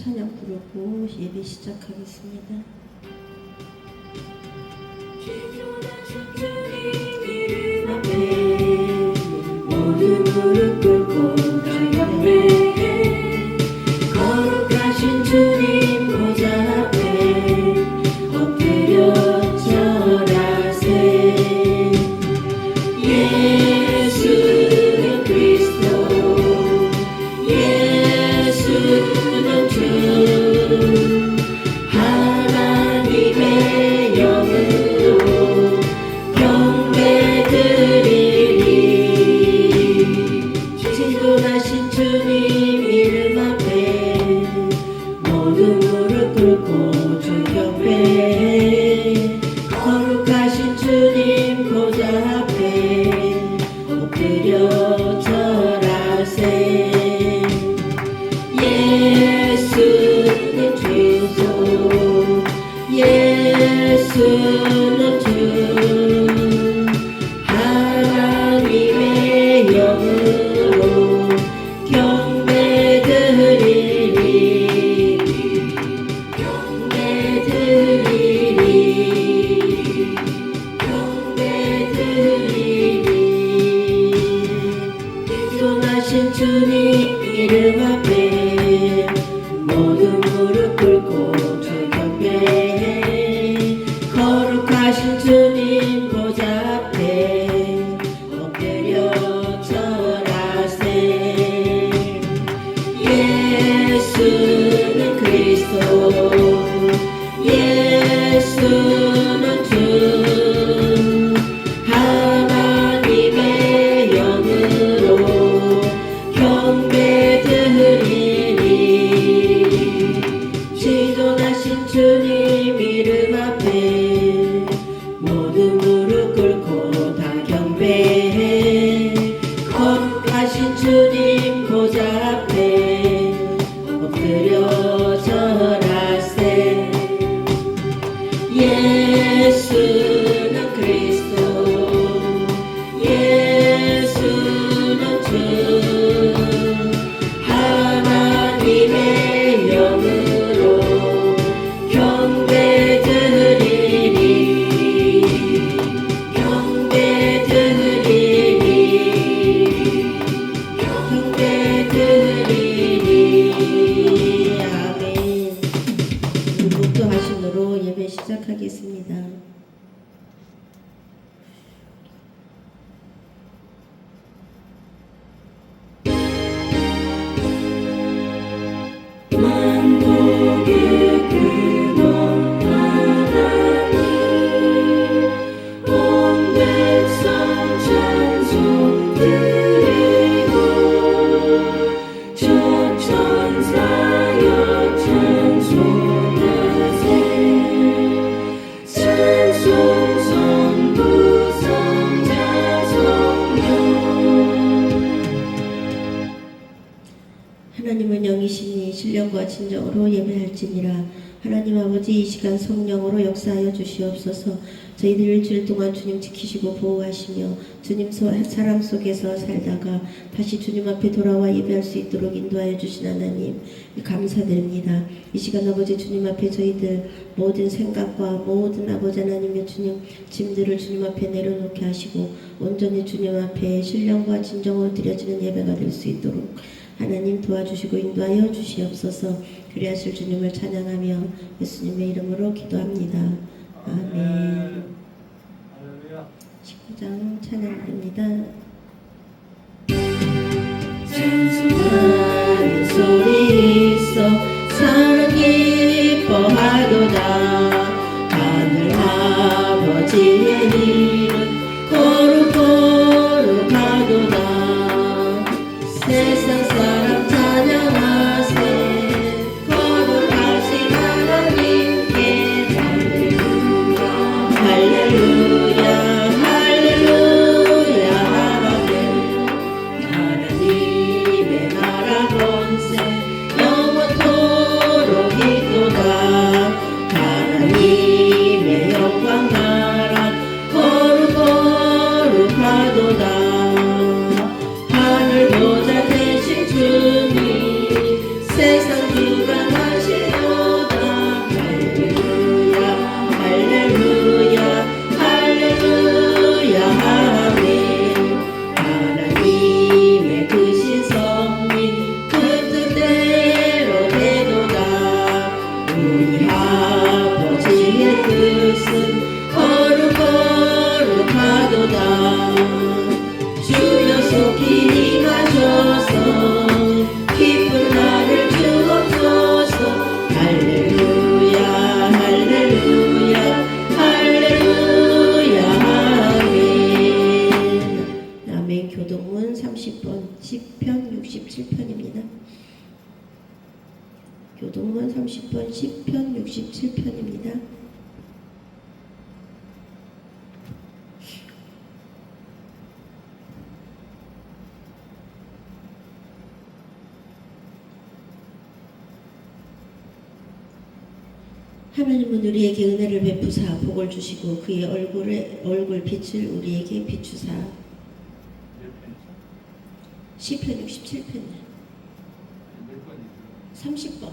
찬양 부르고 예배 시작하겠습니다. 주님 앞에 모두 무릎 꿇고 경배해 거룩하신 주님 보좌 앞에 엎드려 절하세. 예수는 그리스도 예수는 주 하나님의 영으로 경배드리리. 지존하신 주님 이름 앞에 모두 무릎 꿇고 주 경배해 거룩하신 주님 보좌 앞에 엎드려 절하세. 예수는 주소 예수는 주 하나님의 영으로 경배드리리. 경배드리리. 경배드리리. 지존하신 주님 이름 앞에 모두 무릎 꿇고 주 경배해 거룩하신 주님 보좌 앞에 엎드려 절하세. 예수는 그리스도 예수는 주 하나님의 영으로 경배드리리. 지존하신 주님 이름 앞에 모두 무릎 꿇고 다 경배해 거룩하신 주님 보좌 앞에 엎드려 절하세. 예수는 그리스도 예수는 주 하나님의 영으로 경배드리리. 경배드리리. 경배드리리. 아멘. 목도하심으로 예배 시작하겠습니다. 만복의 근원 하나님 온 백성 찬송 드리고 저 천사여 찬송하세. 찬송 성부 성자 성령. 하나님은 영이시니 신령과 진정으로 예배할지니라. 하나님 아버지 이 시간 성령으로 역사하여 주시옵소서. 저희들 일주일 동안 주님 지키시고 보호하시며 주님 사랑 속에서 살다가 다시 주님 앞에 돌아와 예배할 수 있도록 인도하여 주신 하나님 감사드립니다. 이 시간 아버지 주님 앞에 저희들 모든 생각과 모든 아버지 하나님의 주님 짐들을 주님 앞에 내려놓게 하시고 온전히 주님 앞에 신령과 진정으로 드려지는 예배가 될 수 있도록 하나님 도와주시고 인도하여 주시옵소서. 그리하실 주님을 찬양하며 예수님의 이름으로 기도합니다. 아멘. 19장 찬양입니다. 찬송하는 소리 있어 사랑 기뻐하도다. 하늘 아버지의 이름 거룩거룩하도다. 세상 사람 찬양하세. 거룩하신 하나님께 할렐루야 할렐루야 할렐루야. 하나님의 나라 권세 영원토록 교동문 30번 10편 67편입니다. 하나님은 우리에게 은혜를 베푸사 복을 주시고 그의 얼굴 빛을 우리에게 비추사. 시편 67편 30번.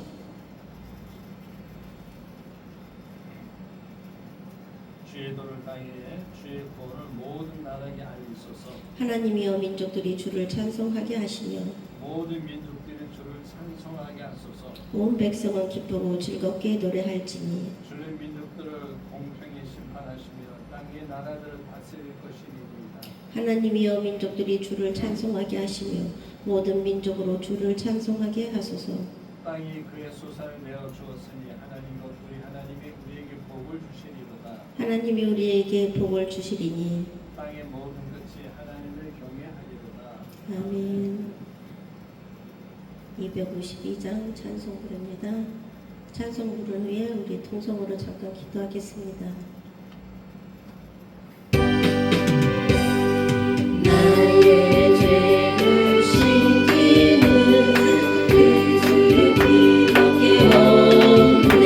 주의 도를 땅에 주의 구원을 모든 나라에게 알리소서. 하나님이여 민족들이 주를 찬송하게 하시며 모든 민족들이 주를 찬송하게 하소서. 온 백성은 기쁘고 즐겁게 노래할지니 주의 민족들을 공평히 심판하시며 땅의 나라들을 다스릴 것이니이다. 하나님이여 민족들이 주를 찬송하게 하시며 모든 민족으로 주를 찬송하게 하소서. 땅이 그의 소산을 내어 주었으니 하나님과 우리 하나님이 우리에게 복을 주시리로다. 하나님이 우리에게 복을 주시리니 땅의 모든 끝이 하나님을 경외하리로다. 아멘. 252장 찬송 부릅니다. 찬송 부른 후에 우리 통성으로 잠깐 기도하겠습니다. 나의 죄를 씻기는 그 주의 피밖에 없네.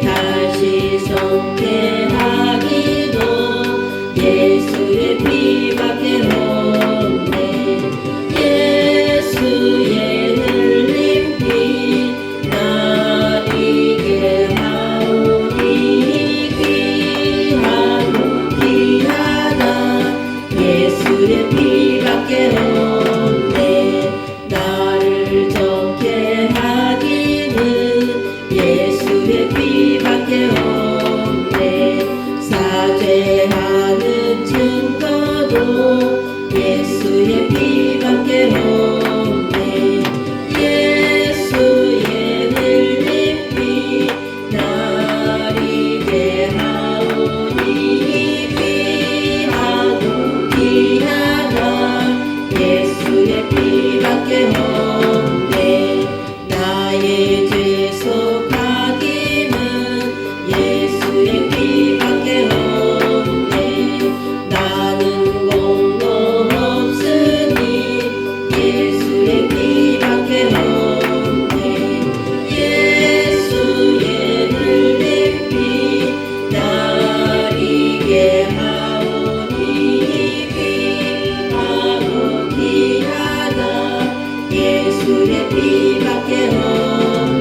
다시 성쾌하기도 예수의 피밖에 없네. 예수의 흘린 피 나 이게 하오니 귀하고 귀하다. 예수의 피밖에 없네. 나를 정케 하기는 예수의 피밖에 없네. 사죄하는 증거도 예수의 피밖에 없네. 예수의 흘린 피 날 이게 하오니 귀하고 귀하다. 예수의 피밖에 없네. 나의 죄 속하기는 예수의 피밖에 없네. 나는 공로 없으니 예수의 피밖에 없네. 예수의 흘린 피 날 이게 하오니 귀하고 귀하다. 예수의 피밖에 없네.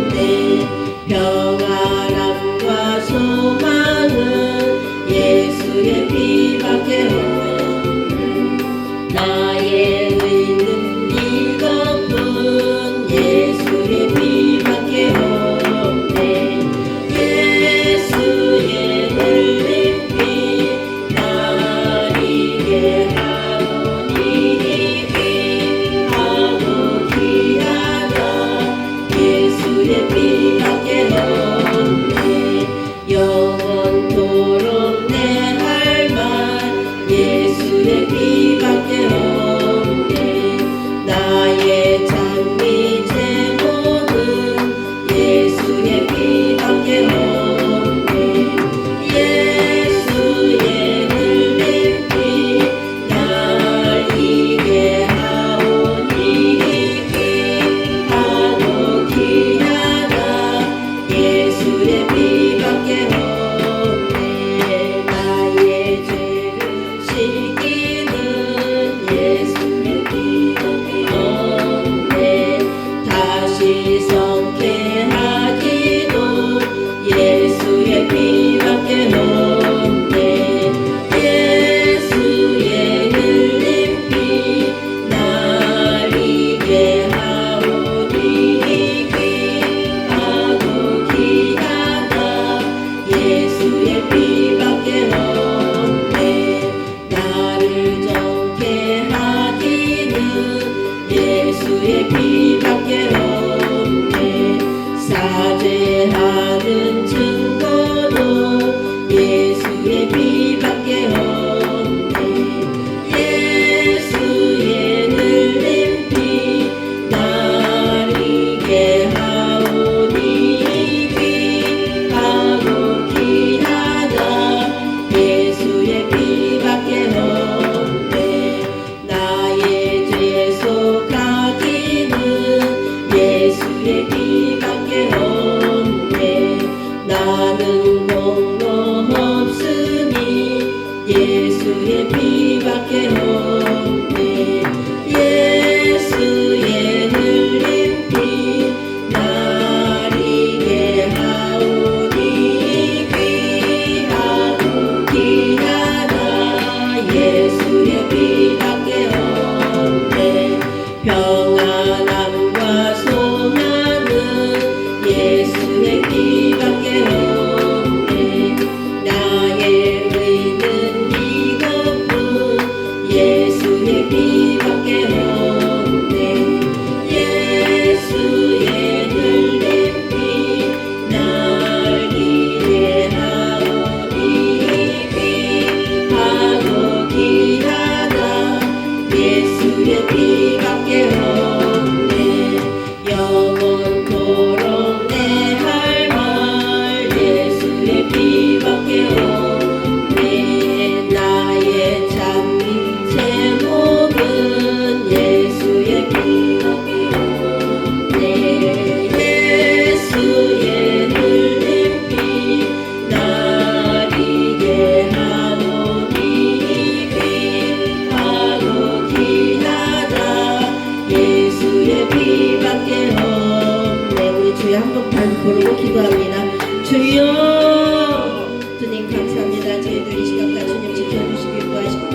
한번 부르고 기도합니다. 주여, 주님 감사합니다. 저희들 이 시간까지 주님 지켜주시기 인도하시고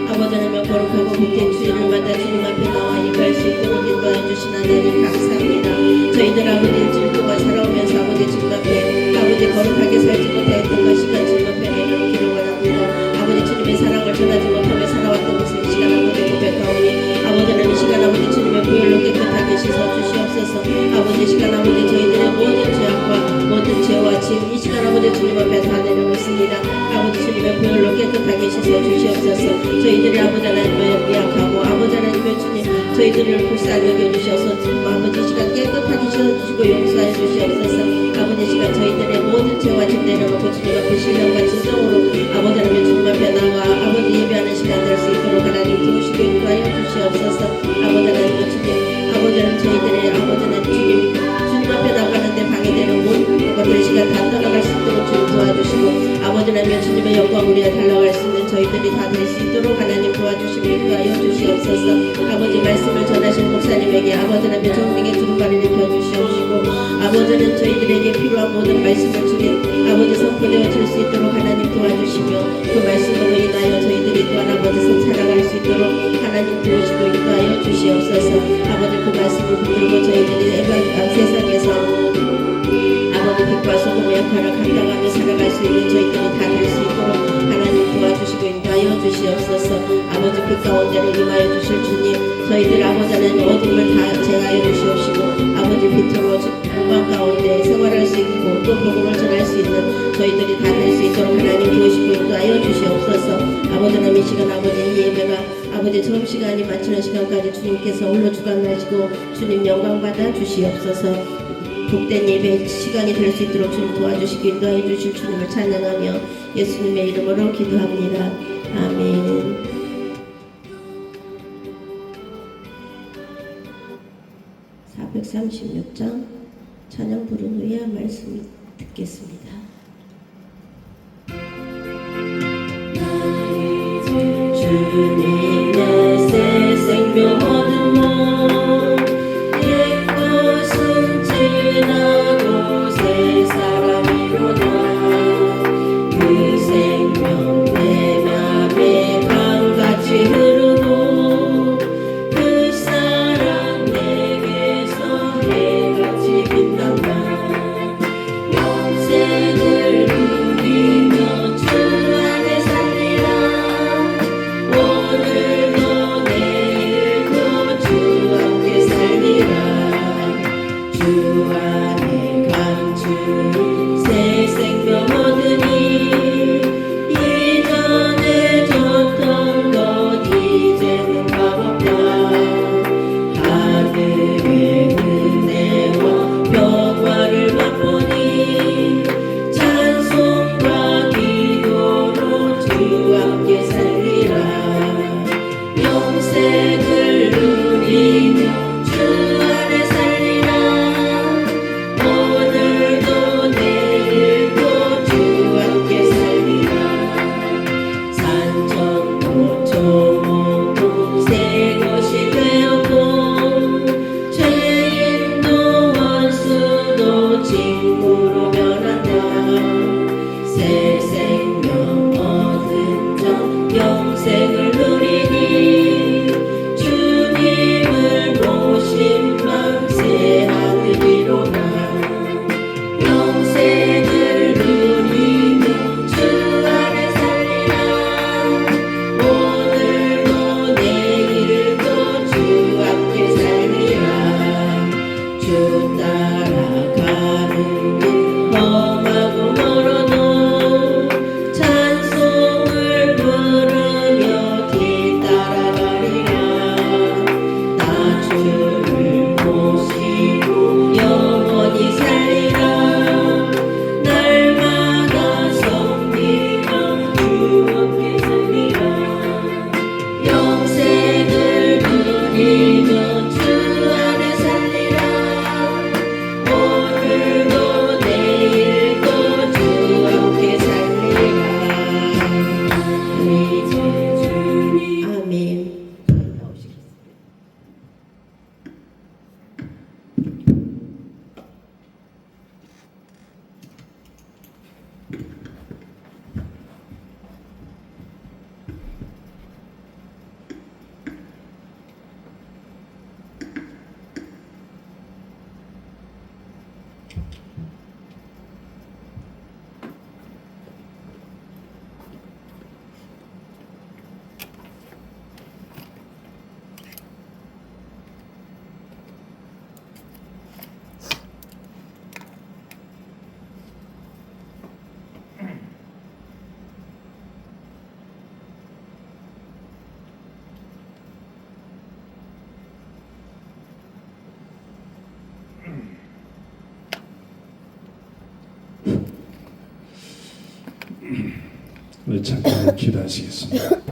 아버지 하나님 거룩하고 빛된 주일마다 주님 앞에 나와 예배할 수 있도록 인도해 주신 하나님 감사합니다. 저희들 아버지 일주일 동안 살아오면서 아버지 주님 앞에 아버지 거룩하게 살지 못했던 것이가 주님 앞에 내놓은 기록을 합니다. 아버지 주님의 사랑을 전하지 못하며 살아왔던 것을 이 시간 아버지 고백하오니 아버지 하나님 이 시간 아버지 주님의 보혈로 깨끗하게 씻어 주시옵소서. 아버지 이 시간 아버지 저희들의 모든 죄악과 모든 죄와 짐 이 시간 아버지 주님 앞에 다 내려놓습니다. 아버지 주님의 보혈로 깨끗하게 씻어 주시옵소서. 저희들의 아버지 하나님의 미약하고 아버지 하나님의 주님 저희들을 불쌍히 여겨주셔서 아버지 이 시간 깨끗하게 씻어주시고 용서해 주시옵소서. 아버지 이 시간 저희들의 모든 죄와 짐 내려놓고 주님 앞에 신령과 진정으로 아버지 하나님 주님 앞에 나와 아버지 예배하는 시간 될 수 있도록 하나님 도우시고 인도하여 주시옵소서. 아버지 하나님 주님 아버지 하나님 저희들의 아버지 하나님 주님 앞에 나가는데 방해되는 모든 것들 시간 다 떠나갈 수 있도록 주님 도와주시고 아버지 하나님 주님의 영광 우리가 달려갈 수 있는 저희들이 다 될 수 있도록 하나님 도와주시고 인도하여 주시옵소서. 아버지 말씀을 전하시는 목사님에게 아버지 하나님 정직의 주름발을 입혀주시옵시고 아버지는 저희들에게 필요한 모든 말씀을 주님 아버지 선포되어 줄 수 있도록 하나님 도와주시며 그 말씀으로 인하여 저희들이 또한 아버지서 살아갈 수 있도록 하나님 도우시고 인도하여 주시옵소서. 아버지 그 말씀을 붙들고 저희들이 세상에서 아버지 빛과 소금의 역할을 감당하며 살아갈 수 있는 저희들이 다 될 수 있도록 하나님 도와주시고 인도하여 주시옵소서. 아버지 빛 가운데를 임하여 주실 주님 저희들 아버지 하나님 어둠을 다 제하여 주시옵시고 아버지 빛으로 공간 가운데 생활할 수 있고 또 복음을 전할 수 있는 저희들이 다 될 수 있도록 하나님 도우시고 인도하여 주시옵소서. 아버지 하나님 이 시간 아버지 이 예배가 아버지 처음 시간이 마치는 시간까지 주님께서 홀로 주관하시고 주님 영광 받아 주시옵소서. 복된 예배 시간이 될 수 있도록 주님 도와주시고 인도해 주실 주님을 찬양하며 예수님의 이름으로 기도합니다. 아멘. 436장 찬양 부른 후에 말씀 듣겠습니다. 주님의 새 생명 얻은 몸 옛것은 지나고 새 사람이로다 그 생명 내 맘에 강같이 흐르고 그 사랑 내게서 해같이 빛난다 영생을 우리 잠깐 기도하시겠습니다.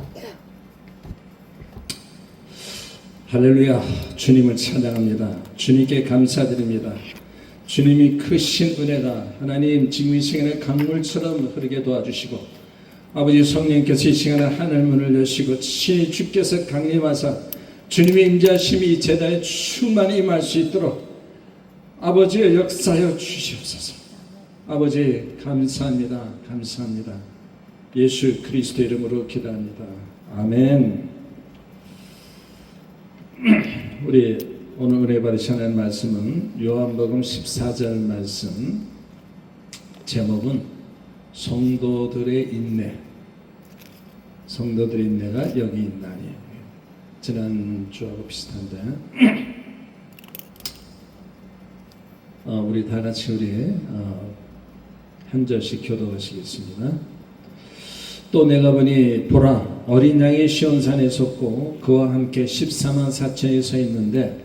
할렐루야. 주님을 찬양합니다. 주님께 감사드립니다. 주님이 크신 은혜가 하나님 지금 이 시간에 강물처럼 흐르게 도와주시고 아버지 성령께서 이 시간에 하늘문을 여시고 친히 주께서 강림하사 주님의 임재하심이 이 제단에 충만히 임할 수 있도록 아버지의 역사여 주시옵소서. 아버지 감사합니다. 감사합니다. 예수 그리스도 이름으로 기도합니다. 아멘. 우리 오늘 은혜 받으시는 말씀은 요한복음 14절 말씀, 제목은 성도들의 인내. 성도들의 인내가 여기 있나니. 지난주하고 비슷한데 우리 다 같이 우리 한 절씩 교도하시겠습니다. 또 내가 보니 보라 어린 양이 시온산에 섰고 그와 함께 14만 4천이 서 있는데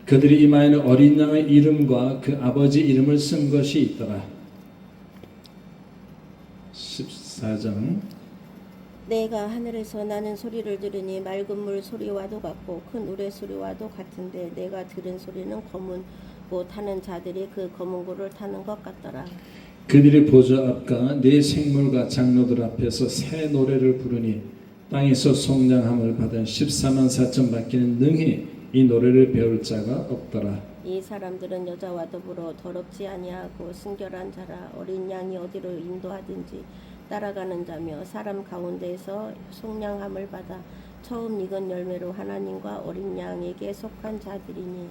그들이 이마에는 어린 양의 이름과 그 아버지 이름을 쓴 것이 있더라. 14장. 내가 하늘에서 나는 소리를 들으니 맑은 물 소리와도 같고 큰 우레 소리와도 같은데 내가 들은 소리는 검은 고 타는 자들이 그 검은 고를 타는 것 같더라. 그들이 보좌 앞과 네 생물과 장로들 앞에서 새 노래를 부르니 땅에서 속량함을 받은 14만 4천 밖에는 능히 이 노래를 배울 자가 없더라. 이 사람들은 여자와 더불어 더럽지 아니하고 순결한 자라. 어린 양이 어디로 인도하든지 따라가는 자며 사람 가운데에서 속량함을 받아 처음 익은 열매로 하나님과 어린 양에게 속한 자들이니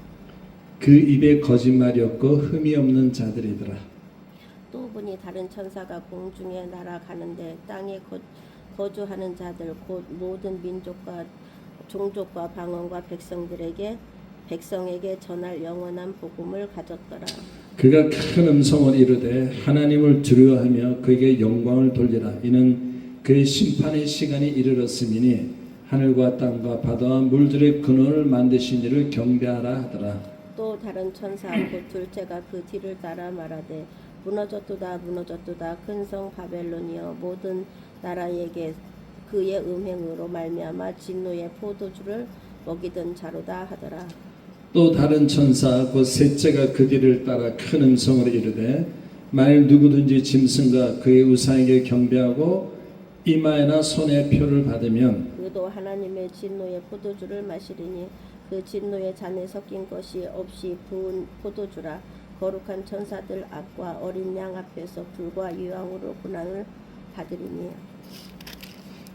그 입에 거짓말이 없고 흠이 없는 자들이더라. 또 보니 다른 천사가 공중에 날아가는데 땅에 거주하는 자들 곧 모든 민족과 종족과 방언과 백성에게 전할 영원한 복음을 가졌더라. 그가 큰 음성을 이르되 하나님을 두려워하며 그에게 영광을 돌리라. 이는 그의 심판의 시간이 이르렀음이니 하늘과 땅과 바다와 물들의 근원을 만드신 이를 경배하라 하더라. 또 다른 천사 곧 둘째가 그 뒤를 따라 말하되 무너졌도다 무너졌도다 큰 성 바벨론이여 모든 나라에게 그의 음행으로 말미암아 진노의 포도주를 먹이던 자로다 하더라. 또 다른 천사 곧 셋째가 그 뒤를 따라 큰 음성으로 이르되 만일 누구든지 짐승과 그의 우상에게 경배하고 이마에나 손에 표를 받으면 그도 하나님의 진노의 포도주를 마시리니 그 진노의 잔에 섞인 것이 없이 부은 포도주라. 거룩한 천사들 앞과 어린 양 앞에서 불과 유황으로 고난을 받으리니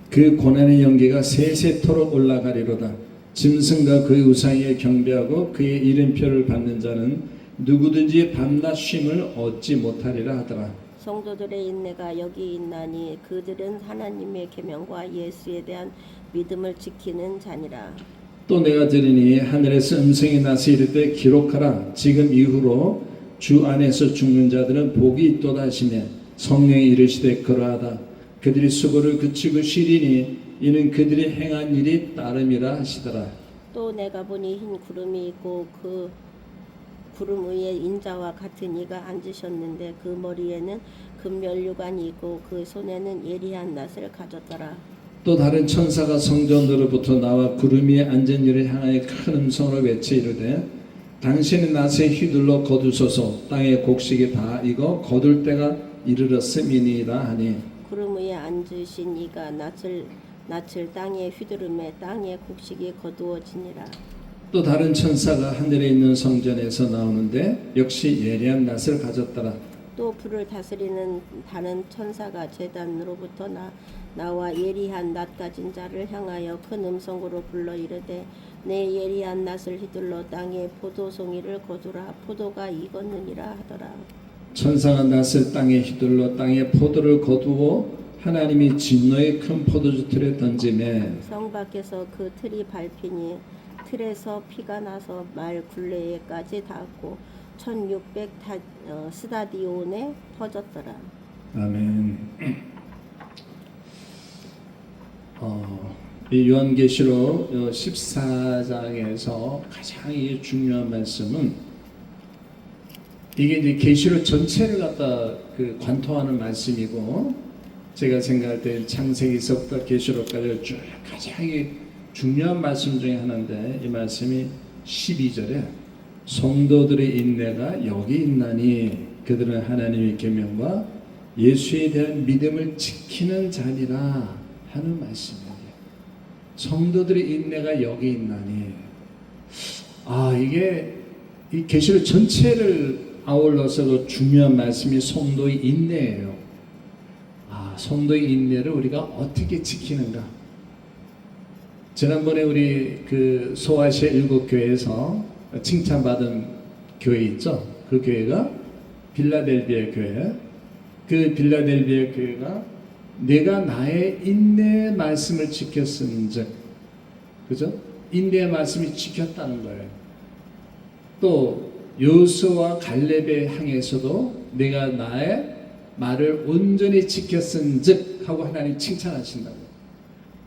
그 고난의 연기가 세세토록 올라가리로다. 짐승과 그의 우상에 경배하고 그의 이름표를 받는 자는 누구든지 밤낮 쉼을 얻지 못하리라 하더라. 성도들의 인내가 여기 있나니 그들은 하나님의 계명과 예수에 대한 믿음을 지키는 자니라. 또 내가 들으니 하늘에서 음성이 나서 이르되 기록하라. 지금 이후로 주 안에서 죽는 자들은 복이 있도다 하시며 성령이 이르시되 그러하다. 그들이 수고를 그치고 쉬리니 이는 그들이 행한 일이 따름이라 하시더라. 또 내가 보니 흰 구름이 있고 그 구름 위에 인자와 같은 이가 앉으셨는데 그 머리에는 금면류관이 있고 그 손에는 예리한 낫을 가졌더라. 또 다른 천사가 성전으로부터 나와 구름 위에 앉은 이를 향하여 큰 음성으로 외쳐 이르되 당신의 낫에 휘둘러 거두소서. 땅의 곡식이 다 익어 거둘 때가 이르렀음이니이다 하니 구름 위에 앉으신 이가 낫을 땅에 휘두르매 땅의 곡식이 거두어지니라. 또 다른 천사가 하늘에 있는 성전에서 나오는데 역시 예리한 낫을 가졌더라. 또 불을 다스리는 다른 천사가 제단으로부터 나와 예리한 낫 가진 자를 향하여 큰 음성으로 불러 이르되 내 예리한 낫을 휘둘러 땅에 포도송이를 거두라. 포도가 익었느니라 하더라. 천사가 낫을 땅에 휘둘러 땅에 포도를 거두어 하나님이 진노의 큰 포도주 틀에 던지매 성 밖에서 그 틀이 밟히니 틀에서 피가 나서 말 굴레에까지 닿았고 1600 스타디온에 퍼졌더라. 아멘. 이 요한계시록 14장에서 가장 중요한 말씀은 이게 이제 계시록 전체를 갖다 관통하는 말씀이고 제가 생각할 때 창세기서부터 계시록까지 쭉 가장 중요한 말씀 중에 하나인데 이 말씀이 12절에 성도들의 인내가 여기 있나니 그들은 하나님의 계명과 예수에 대한 믿음을 지키는 자리라 하는 말씀이에요. 성도들의 인내가 여기 있나니 이게 이 계시록 전체를 아울러서도 중요한 말씀이 성도의 인내예요. 성도의 인내를 우리가 어떻게 지키는가? 지난번에 우리 그 소아시아 7교회에서 칭찬받은 교회 있죠? 그 교회가 빌라델비아 교회. 그 빌라델비아 교회가 내가 나의 인내의 말씀을 지켰은즉, 그죠? 인내의 말씀이 지켰다는 거예요. 또 여호수아와 갈렙의 향해서도 내가 나의 말을 온전히 지켰은즉 하고 하나님 칭찬하신다고.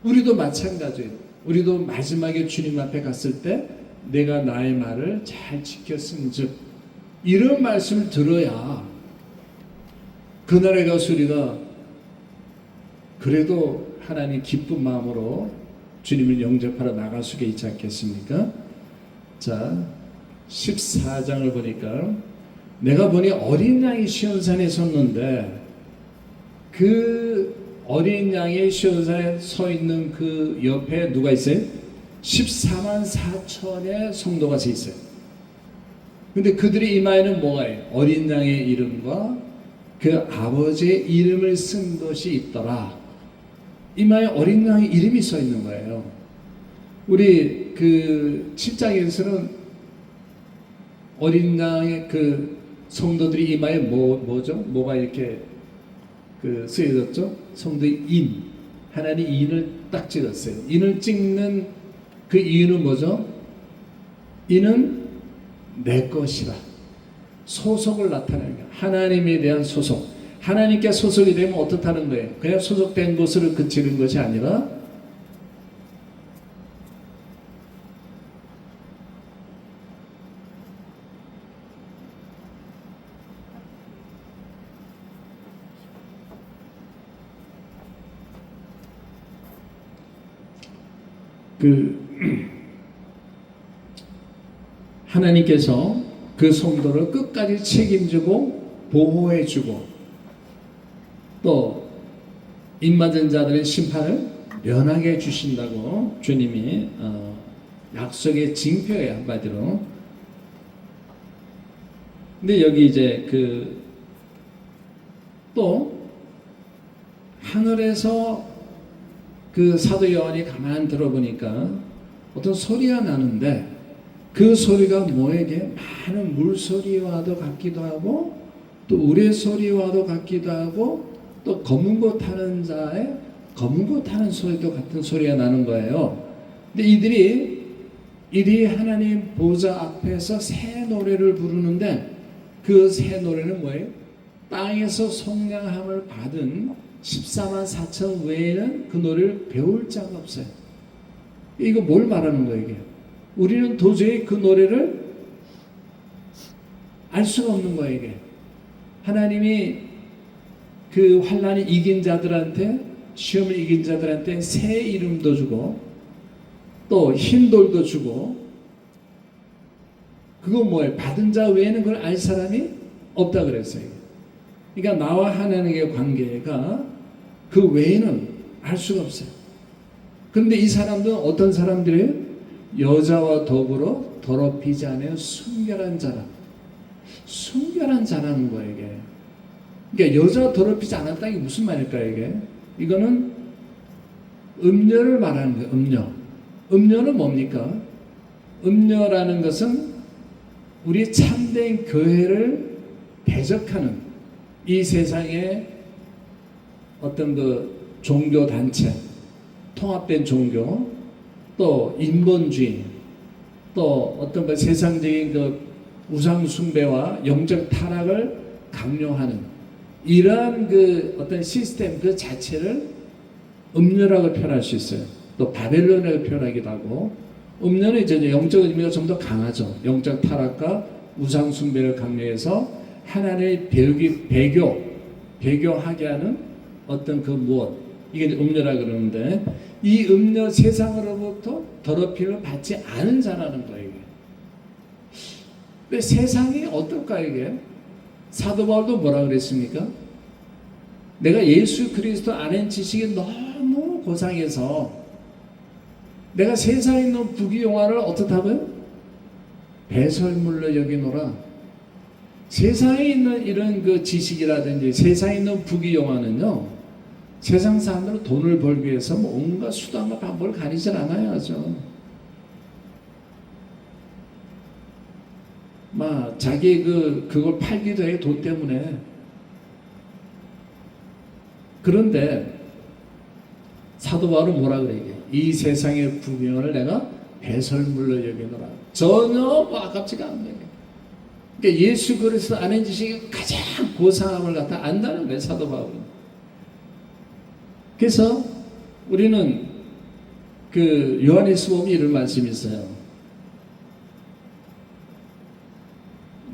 우리도 마찬가지예요. 우리도 마지막에 주님 앞에 갔을 때 내가 나의 말을 잘 지켰은즉 이런 말씀을 들어야 그날에 가서 우리가 그래도 하나님 기쁜 마음으로 주님을 영접하러 나갈 수가 있지 않겠습니까? 자, 14장을 보니까 내가 보니 어린 양이 시온산에 섰는데 그 어린 양이 시온산에 서 있는 그 옆에 누가 있어요? 14만 4천의 성도가 서 있어요. 근데 그들의 이마에는 뭐가 있어요? 어린 양의 이름과 그 아버지의 이름을 쓴 것이 있더라. 이마에 어린 양의 이름이 써 있는 거예요. 우리 그 7장에서는 어린 양의 그 성도들이 이마에 뭐죠? 뭐가 이렇게 그 쓰여졌죠? 성도의 인. 하나님 인을 딱 찍었어요. 인을 찍는 그 이유는 뭐죠? 이는 내 것이라. 소속을 나타내는 거예요. 하나님에 대한 소속. 하나님께 소속이 되면 어떻다는 거예요? 그냥 소속된 것으로 그치는 것이 아니라 하나님께서 그 성도를 끝까지 책임지고 보호해주고 또 입맞은 자들의 심판을 면하게 해주신다고 주님이 약속의 징표예요, 한마디로. 근데 여기 이제 또 하늘에서 그 사도 요한이 가만히 들어보니까 어떤 소리가 나는데 그 소리가 뭐에게 많은 물소리와도 같기도 하고 또 우레 소리와도 같기도 하고 또 검은 거 타는 자의 검은 거 타는 소리도 같은 소리가 나는 거예요. 근데 이들이 하나님 보좌 앞에서 새 노래를 부르는데 그 새 노래는 뭐예요? 땅에서 속량함을 받은 14만 4천 외에는 그 노래를 배울 자가 없어요. 이거 뭘 말하는 거예요, 이게? 우리는 도저히 그 노래를 알 수가 없는 거예요, 이게. 하나님이 그 환난이 이긴 자들한테, 시험을 이긴 자들한테 새 이름도 주고 또 흰돌도 주고, 그거 뭐예요? 받은 자 외에는 그걸 알 사람이 없다 그랬어요. 그러니까 나와 하나님의 관계가 그 외에는 알 수가 없어요. 그런데 이 사람들은 어떤 사람들이에요? 여자와 더불어 더럽히지 않은 순결한 자라. 순결한 자라는 거예요, 이게. 그러니까 여자와 더럽히지 않았다는 게 무슨 말일까요, 이게? 이거는 음녀를 말하는 거예요, 음녀. 음녀는 뭡니까? 음녀라는 것은 우리 참된 교회를 대적하는 이 세상의 어떤 그 종교 단체, 통합된 종교, 또 인본주의, 또 어떤 그 세상적인 그 우상 숭배와 영적 타락을 강요하는 이러한 그 어떤 시스템 그 자체를 음녀라고 표현할 수 있어요. 또 바벨론이라고 표현하기도 하고, 음녀는 이제 영적 의미가 좀 더 강하죠. 영적 타락과 우상 숭배를 강요해서 하나님의 배교하게 하는 어떤 그 무엇, 이게 음료라 그러는데, 이 음료 세상으로부터 더럽힘을 받지 않은 자라는 거예요. 이게. 근데 세상이 어떨까 이게? 사도 바울도 뭐라 그랬습니까? 내가 예수 그리스도 아는 지식이 너무 고상해서 내가 세상에 있는 부귀영화를 어떻다고요? 배설물로 여기노라. 세상에 있는 이런 그 지식이라든지 세상에 있는 부귀영화는요, 세상 사람들은 돈을 벌기 위해서 뭐 온갖 수단과 방법을 가리질 않아요. 막 자기 그걸 팔기도 해요, 돈 때문에. 그런데 사도 바울은 뭐라 그래? 이 세상의 부귀영화를 내가 배설물로 여기노라. 전혀 뭐 아깝지가 않네. 그러니까 예수 그리스도 아는 지식이 가장 고상함을 갖다 안다는 거예요, 사도 바울은. 그래서 우리는 그 요한일서복음에 이런 말씀이 있어요.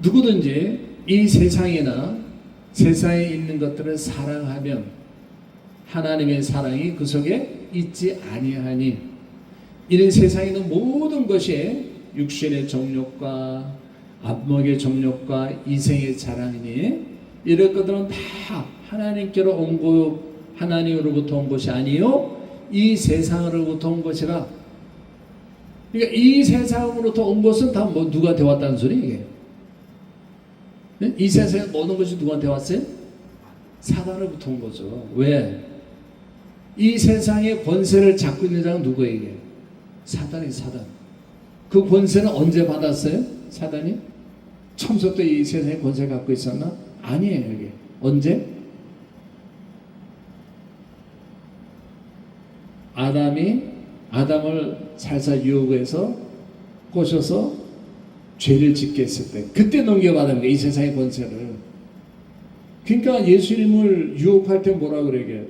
누구든지 이 세상이나 세상에 있는 것들을 사랑하면 하나님의 사랑이 그 속에 있지 아니하니, 이런 세상에 있는 모든 것이 육신의 정욕과 안목의 정욕과 이생의 자랑이니, 이런 것들은 다 하나님께로 온 것, 하나님으로부터 온 것이 아니요 이 세상으로부터 온 것이라. 그러니까 이 세상으로부터 온 것은 다 뭐 누구한테 왔다는 소리 이게? 네? 이 세상에 모든 것이 누구한테 왔어요? 사단으로부터 온 거죠. 왜? 이 세상의 권세를 잡고 있는 자는 누구에게? 사단이 사단. 그 권세는 언제 받았어요? 사단이? 처음부터 이 세상에 권세 갖고 있었나? 아니에요. 이게 언제? 아담을 살살 유혹해서 꼬셔서 죄를 짓게 했을 때, 그때 넘겨받은 거예요, 이 세상의 권세를. 그러니까 예수님을 유혹할 때 뭐라 그러게?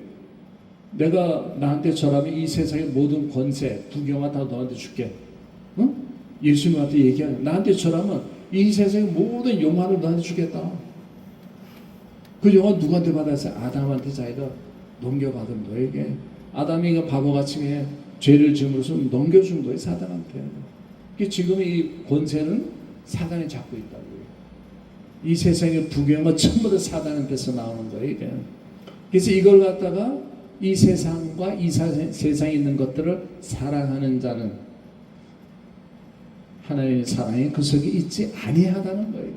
내가 나한테 절하면 이 세상의 모든 권세, 부귀영화 다 너한테 줄게. 응? 예수님한테 얘기하는, 나한테 절하면 이 세상의 모든 영화를 너한테 주겠다. 그 영화 누구한테 받았어요? 아담한테 자기가 넘겨받은 너에게. 아담이 그 바보같이 죄를 지음으로써 넘겨준 거예요, 사단한테. 지금 이 권세는 사단이 잡고 있다고요. 이 세상의 부귀영화 전부 다 사단한테서 나오는 거예요, 이게. 그래서 이걸 갖다가 이 세상과 이 세상에 있는 것들을 사랑하는 자는 하나님의 사랑이 그 속에 있지 아니하다는 거예요.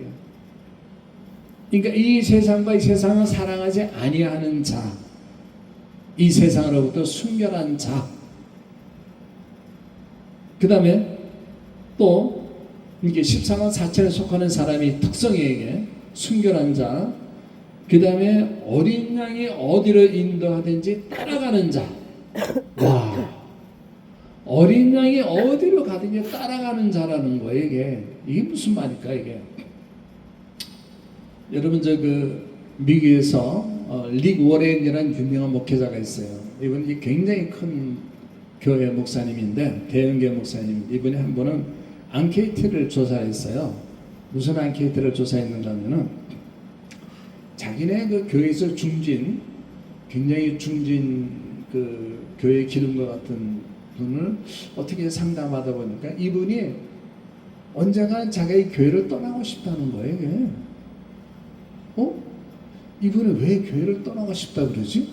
그러니까 이 세상과 이 세상을 사랑하지 아니하는 자, 이 세상으로부터 순결한 자, 그 다음에 또 이게 14만 4천에 속하는 사람이 특성에게 순결한 자, 그 다음에 어린 양이 어디로 인도하든지 따라가는 자. 와, 어린 양이 어디로 가든지 따라가는 자라는 거예요. 이게 무슨 말일까 이게? 여러분 미국에서 릭 워렌이라는 유명한 목회자가 있어요. 이분이 굉장히 큰 교회 목사님인데, 대형교회 목사님인데, 이분이 한 번은 앙케이트를 조사했어요. 무슨 앙케이트를 조사했는가 하면은, 자기네 그 교회에서 굉장히 중진 그 교회 기름과 같은 분을 어떻게 상담하다 보니까 이분이 언젠가 자기의 교회를 떠나고 싶다는 거예요. 이분은 왜 교회를 떠나고 싶다 그러지?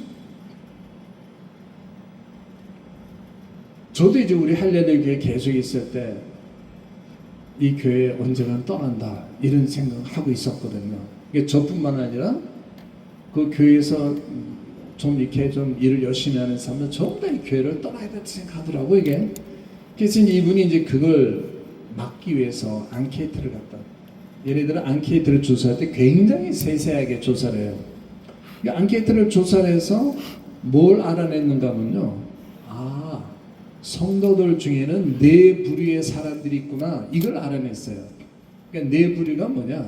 저도 이제 우리 할례대 교회 계속 있을 때 이 교회 언젠가 떠난다 이런 생각하고 있었거든요. 이게 저뿐만 아니라 그 교회에서 좀 이렇게 좀 일을 열심히 하는 사람들 전부 다 이 교회를 떠나야 된다고 생각하더라고 이게. 그래서 이분이 이제 그걸 막기 위해서 앙케이트를 갖다. 얘네들은 앙케이트를 조사할 때 굉장히 세세하게 조사를 해요. 그러니까 앙케이트를 조사를 해서 뭘 알아냈는가 하면요. 성도들 중에는 네 부류의 사람들이 있구나. 이걸 알아냈어요. 그러니까 네 부류가 뭐냐.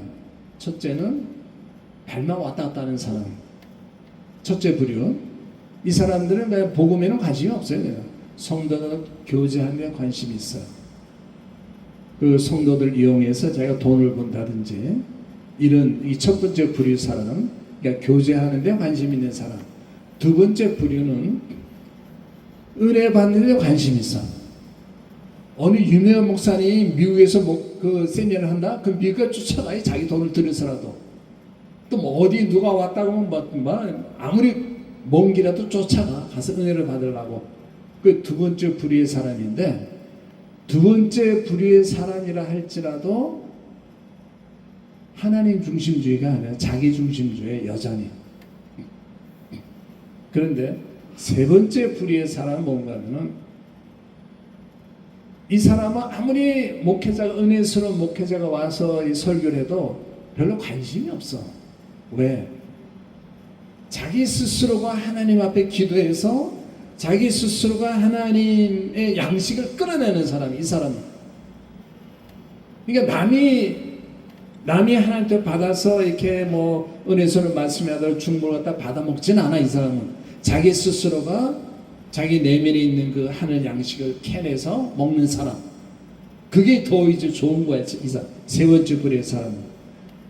첫째는 발만 왔다 갔다 하는 사람. 첫째 부류. 이 사람들은 그냥 복음에는 관심이 없어요. 그냥. 성도들 교제하는 데 관심이 있어요. 그 성도들 이용해서 자기가 돈을 번다든지 이런 이 첫 번째 부류 사람, 그러니까 교제하는 데 관심 있는 사람. 두 번째 부류는 은혜 받는 데 관심이 있어. 어느 유명한 목사님이 미국에서 그 세미나를 한다? 그 미국에 쫓아가요. 자기 돈을 들여서라도. 또 뭐 어디 누가 왔다고 하면 뭐 아무리 먼 길이라도 쫓아가. 가서 은혜를 받으려고. 그 두 번째 부류의 사람인데, 두 번째 부류의 사람이라 할지라도 하나님 중심주의가 아니라 자기 중심주의 여전히. 그런데 세 번째 부류의 사람은 뭔가 하면은, 이 사람은 아무리 목회자가, 은혜스러운 목회자가 와서 이 설교를 해도 별로 관심이 없어. 왜? 자기 스스로가 하나님 앞에 기도해서 자기 스스로가 하나님의 양식을 끌어내는 사람이 이 사람은. 그러니까 남이 하나님께 받아서 이렇게 뭐 은혜스러운 말씀에 하도록 중보를 갖다 받아 먹진 않아. 이 사람은 자기 스스로가 자기 내면에 있는 그 하늘 양식을 캐내서 먹는 사람. 그게 더 이제 좋은 거야. 세 번째 부류의 사람은.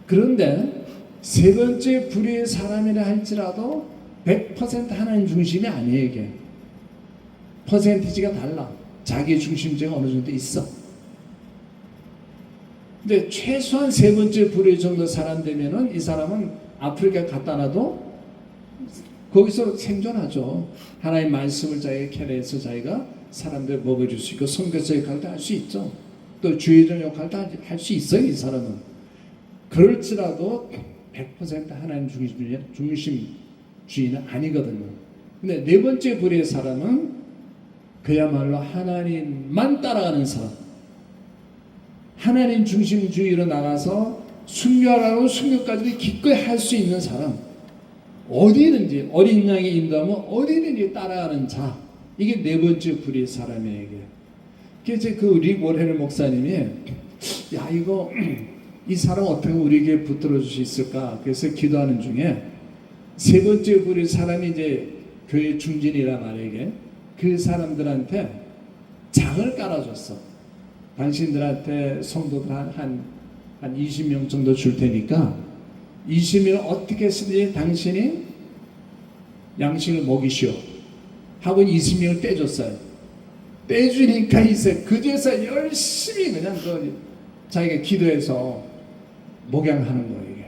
그런데 세 번째 부류의 사람이라 할지라도 100% 하나님 중심이 아니에요. 이게 퍼센티지가 달라. 자기 중심주의가 어느 정도 있어. 근데 최소한 세 번째 부류 정도 사람 되면은 이 사람은 아프리카 갖다 놔도 거기서 생존하죠. 하나님 말씀을 자기가 캐내서 자기가 사람들 먹어줄 수 있고 선교사 역할도 할 수 있죠. 또 주의자 역할도 할 수 있어요. 이 사람은. 그럴지라도 100% 하나님 중심주의는 아니거든요. 근데 네 번째 부류의 사람은 그야말로 하나님만 따라가는 사람. 하나님 중심주의로 나가서 순교하라고 순교까지 기꺼이 할 수 있는 사람. 어디든지 어린 양이 인도하면 어디든지 따라가는 자. 이게 네 번째 부류의 사람이에요. 그래서 릭 워렌 목사님이 야 이거 이 사람 어떻게 우리에게 붙들어 줄 수 있을까? 그래서 기도하는 중에 세 번째 부류의 사람이 이제 교회 중진이란 말이에요. 그 사람들한테 장을 깔아줬어. 당신들한테 성도들 한 20명 정도 줄 테니까 20명을 어떻게 쓰든지 당신이 양식을 먹이시오 하고 20명을 떼줬어요. 떼주니까 이제 그제서 열심히 그냥 자기가 기도해서 목양하는 거예요. 이게.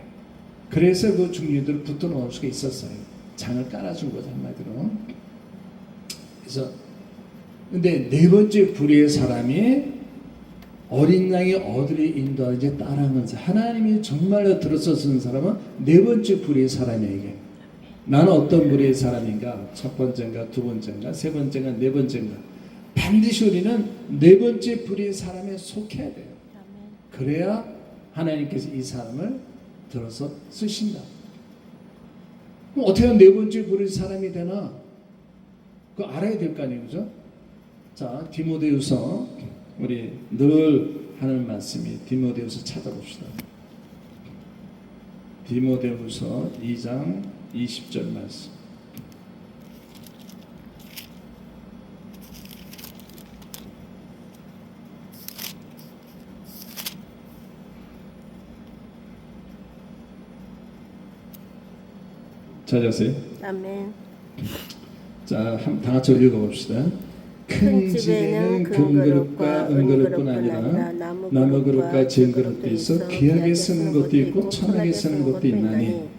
그래서 그 중리들을 붙들어 놓을 수가 있었어요. 장을 깔아준 거죠, 한마디로. 그래서 근데 네 번째 부류의 사람이 어린 양이 어디를 인도하는지 따라하면서 하나님이 정말로 들어서 쓰는 사람은 네 번째 부류의 사람이에요. 이게. 나는 어떤 부류의 사람인가? 첫 번째인가, 두 번째인가, 세 번째인가, 네 번째인가? 반드시 우리는 네 번째 부류의 사람에 속해야 돼요. 그래야 하나님께서 이 사람을 들어서 쓰신다. 그럼 어떻게 하면 네 번째 부류의 사람이 되나? 그거 알아야 될 거 아니에요, 그죠? 자, 디모데후서 우리 늘 하는 말씀이 디모데후서 찾아봅시다. 디모데후서 2장 20절 말씀. 찾았어요? 아멘. 자, 다 같이 읽어봅시다. 큰 집에는 금그릇과 은그릇뿐 아니라 나무그릇과 진그릇도 있어 귀하게 쓰는 것도 있고 천하게 쓰는 것도 있나니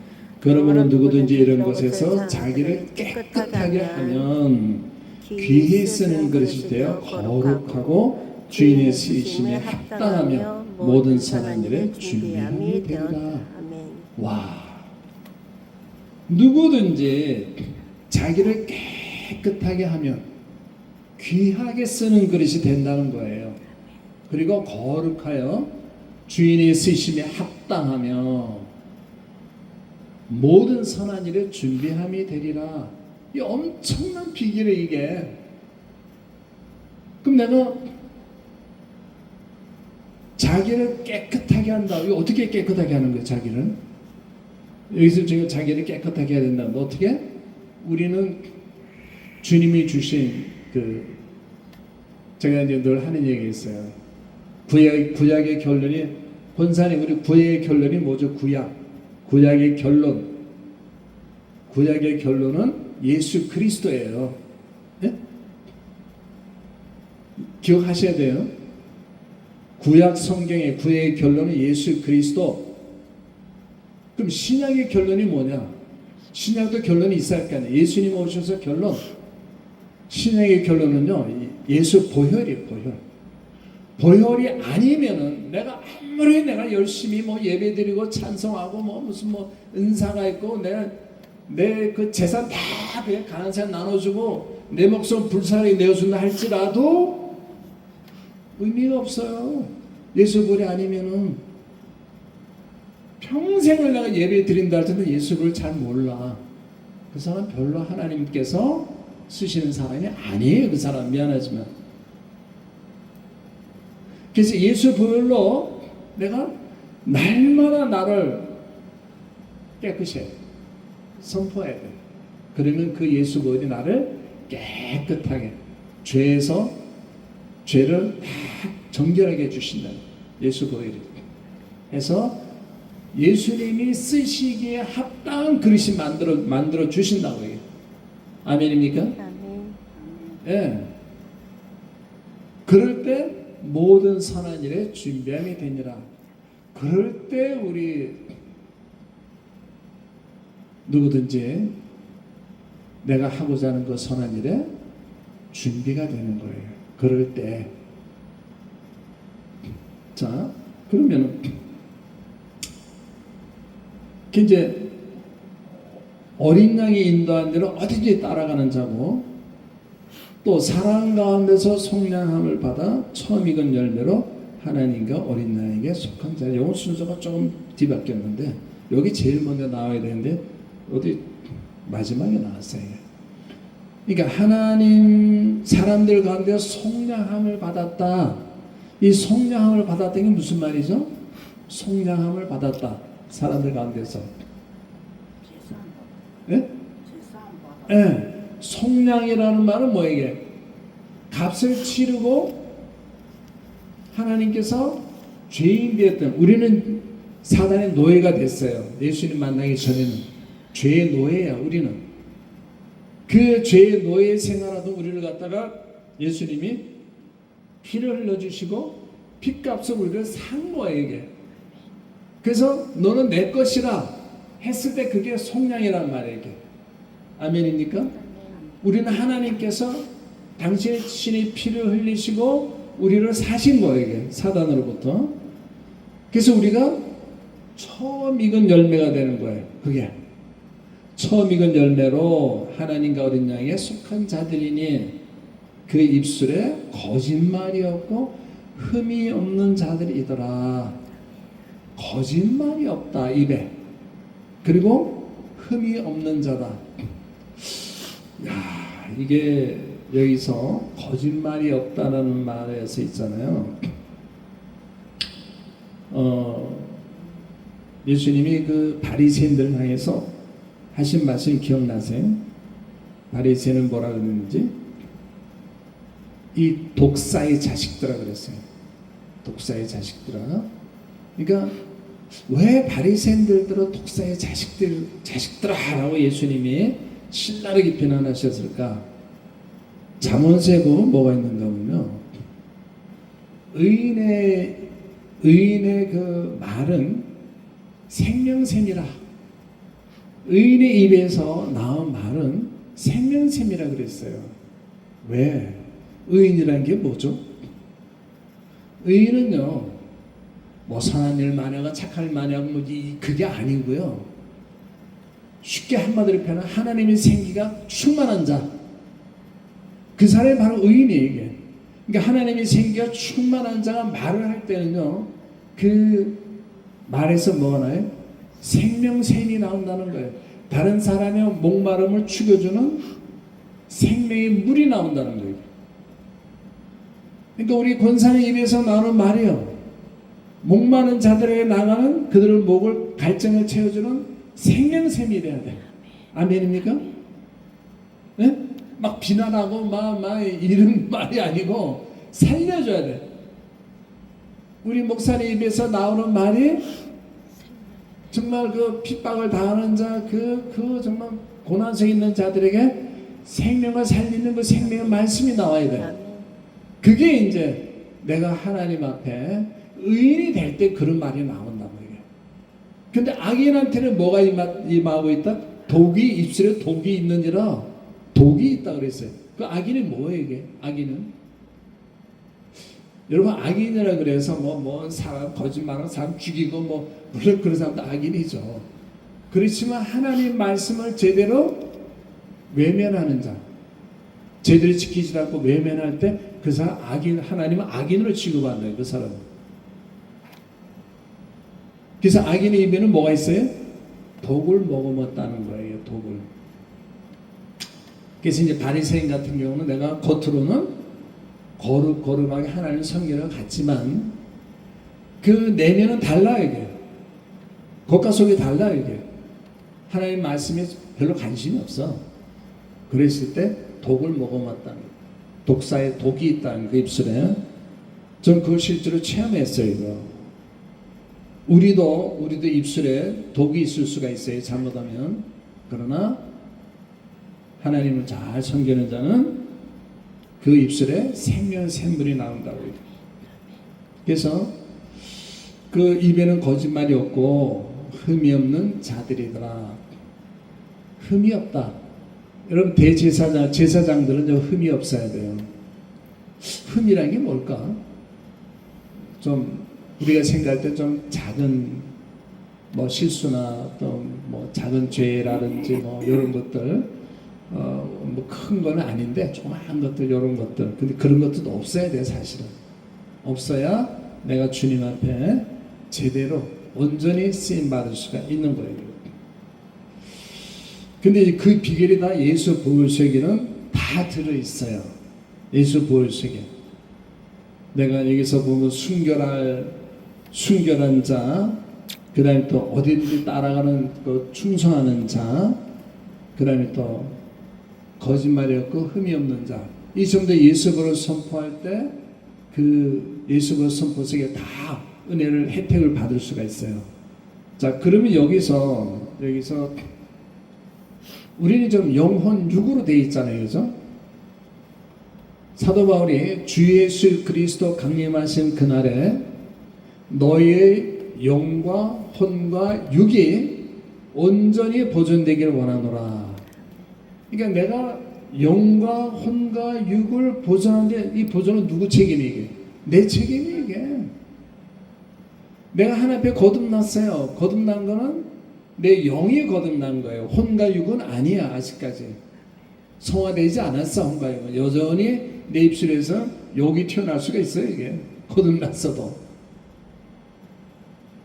그러므로 누구든지 이런 것에서 자기를 깨끗하게 하면 귀히 쓰는 그릇이 되어 거룩하고 주인의 쓰심에 합당하며 모든 선한 일에 준비함이 되리라. 와, 누구든지 자기를 깨끗하게 하면 귀하게 쓰는 그릇이 된다는 거예요. 그리고 거룩하여 주인의 쓰심에 합당하며 모든 선한 일에 준비함이 되리라. 이 엄청난 비결이에요, 이게. 그럼 내가 자기를 깨끗하게 한다. 이거 어떻게 깨끗하게 하는 거예요, 자기를? 여기서 지금 자기를 깨끗하게 해야 된다. 어떻게? 우리는 주님이 주신 제가 이제 늘 하는 얘기 있어요. 구약의 결론이, 본산이 우리 구약의 결론이 뭐죠? 구약의 결론. 구약의 결론은 예수 그리스도예요. 예? 기억하셔야 돼요. 구약 성경의 구약의 결론은 예수 그리스도. 그럼 신약의 결론이 뭐냐? 신약도 결론이 있어야 할 거 아니에요. 예수님 오셔서 결론. 신약의 결론은요, 예수 보혈이에요, 보혈. 보혈이 아니면은 내가 아무리 내가 열심히 뭐 예배드리고 찬송하고 뭐 무슨 뭐 은사가 있고 내 그 재산 다 그냥 가난한 사람 나눠주고 내 목숨 불사르게 내어준다 할지라도 의미가 없어요. 예수 보혈이 아니면은 평생을 내가 예배 드린다 할 텐데 예수 보혈을 잘 몰라. 그 사람 별로 하나님께서 쓰시는 사람이 아니에요. 그 사람 미안하지만. 그래서 예수 보혈로 내가 날마다 나를 깨끗이 해야 돼. 선포해야 돼. 그러면 그 예수 보혈이 나를 깨끗하게 죄에서 죄를 다 정결하게 해주신다. 예수 보혈이. 해서 예수님이 쓰시기에 합당한 그릇이 만들어 주신다고 해요. 아멘입니까? 아멘. 예. 그럴 때 모든 선한 일에 준비함이 되니라. 그럴 때 우리 누구든지 내가 하고자 하는 그 선한 일에 준비가 되는 거예요. 그럴 때. 자, 그러면 이제 어린 양이 인도한 대로 어디든지 따라가는 자고 또 사랑 가운데서 속량함을 받아 처음 익은 열매로 하나님과 어린 양에게 속한 자. 영어 순서가 조금 뒤바뀌었는데 여기 제일 먼저 나와야 되는데 어디 마지막에 나왔어요. 그러니까 하나님 사람들 가운데 속량함을 받았다. 이 속량함을 받았다는 게 무슨 말이죠? 속량함을 받았다. 사람들 가운데서. 예? 예. 속량이라는 말은 뭐예요? 값을 치르고 하나님께서 죄인 되었던 우리는 사단의 노예가 됐어요. 예수님 만나기 전에는 죄의 노예야. 우리는 그 죄의 노예 생활하던 우리를 갖다가 예수님이 피를 흘려주시고 피값을 우리를 산 거예요. 이게. 그래서 너는 내 것이라 했을 때 그게 속량이란 말이에요. 이게. 아멘입니까? 우리는 하나님께서 당신의 신의 피를 흘리시고 우리를 사신 거예요. 이게. 사단으로부터. 그래서 우리가 처음 익은 열매가 되는 거예요. 그게. 처음 익은 열매로 하나님과 어린 양에 속한 자들이니 그 입술에 거짓말이 없고 흠이 없는 자들이더라. 거짓말이 없다 입에. 그리고 흠이 없는 자다. 야, 이게 여기서 거짓말이 없다라는 말에서 있잖아요. 예수님이 그 바리새인들 향해서 하신 말씀 기억나세요? 바리새인은 뭐라 그랬는지? 이 독사의 자식들아 그랬어요. 독사의 자식들아. 그러니까 왜 바리새인들들은 독사의 자식들아라고 예수님이 신나게 비난하셨을까? 잠언세고 뭐가 있는가 보면요. 의인의 그 말은 생명샘이라. 의인의 입에서 나온 말은 생명샘이라 그랬어요. 왜? 의인이라는 게 뭐죠? 의인은요, 뭐 선한 일 많이 하고 착한 일 많이 하고 뭐 그게 아니고요. 쉽게 한마디로 표현하면 하나님의 생기가 충만한 자. 그 사람이 바로 의인이에요, 이게. 그러니까 하나님의 생기가 충만한 자가 말을 할 때는요, 그 말에서 뭐가 나요? 생명샘이 나온다는 거예요. 다른 사람의 목마름을 죽여주는 생명의 물이 나온다는 거예요. 그러니까 우리 권사의 입에서 나오는 말이요. 목마른 자들에게 나가는 그들의 목을 갈증을 채워주는 생명샘이 돼야 돼. 아멘입니까? 네? 막 비난하고 막 이런 말이 아니고 살려줘야 돼. 우리 목사님 입에서 나오는 말이 정말 그 핍박을 당하는 자, 그 정말 고난 속에 있는 자들에게 생명을 살리는 그 생명의 말씀이 나와야 돼. 그게 이제 내가 하나님 앞에 의인이 될 때 그런 말이 나온단 말이에요. 근데 악인한테는 뭐가 임하고 있다? 독이, 입술에 독이 있느니라. 독이 있다 그랬어요. 그 악인이 뭐예요, 이게? 악인은? 여러분, 악인이라 그래서 뭐 사람 거짓말하는 사람 죽이고 물론 그런 사람도 악인이죠. 그렇지만 하나님 말씀을 제대로 외면하는 자, 제대로 지키지 않고 외면할 때 그 사람 악인, 하나님은 악인으로 취급한다요, 그 사람. 그래서 악인의 입에는 뭐가 있어요? 독을 머금었다는 거예요, 독을. 그래서 이제 바리새인 같은 경우는 내가 겉으로는 거룩하게 하나님 섬기는 것 같지만 그 내면은 달라 이게. 겉과 속이 달라 이게. 하나님 말씀에 별로 관심이 없어. 그랬을 때 독을 먹어봤다는 거예요. 독사에 독이 있다는 그 입술에. 전 그걸 실제로 체험했어요, 이거. 우리도 입술에 독이 있을 수가 있어요, 잘못하면. 그러나 하나님을 잘 섬기는 자는 그 입술에 생명 샘물이 나온다고 해요. 그래서 그 입에는 거짓말이 없고 흠이 없는 자들이더라. 흠이 없다. 여러분, 제사장들은 좀 흠이 없어야 돼요. 흠이란 게 뭘까? 좀 우리가 생각할 때 좀 작은 실수나 또 작은 죄라든지 이런 것들, 큰 거는 아닌데 조그마한 것들, 이런 것들. 근데 그런 것도 없어야 돼, 사실은. 없어야 내가 주님 앞에 제대로 온전히 쓰임 받을 수가 있는 거예요. 근데 그 비결이 다 예수 보혈책에는 다 들어있어요. 예수 보혈책에. 내가 여기서 보면 순결한 자, 그 다음에 또 어디든지 따라가는 그 충성하는 자, 그 다음에 또 거짓말이 없고 흠이 없는 자. 이 정도 예수를 선포할 때 그 예수를 선포 속에 다 은혜를, 혜택을 받을 수가 있어요. 자, 그러면 여기서 우리는 좀 영혼 육으로 되어 있잖아요, 그죠? 사도 바울이 주 예수 그리스도 강림하신 그날에 너희의 영과 혼과 육이 온전히 보존되기를 원하노라. 그러니까 내가 영과 혼과 육을 보존하는데 이 보존은 누구 책임이 이게? 내 책임이 이게. 내가 하나님 앞에 거듭났어요. 거듭난 거는 내 영이 거듭난 거예요. 혼과 육은 아니야, 아직까지. 성화되지 않았어, 혼과 육은. 여전히 내 입술에서 욕이 튀어나올 수가 있어요, 이게. 거듭났어도.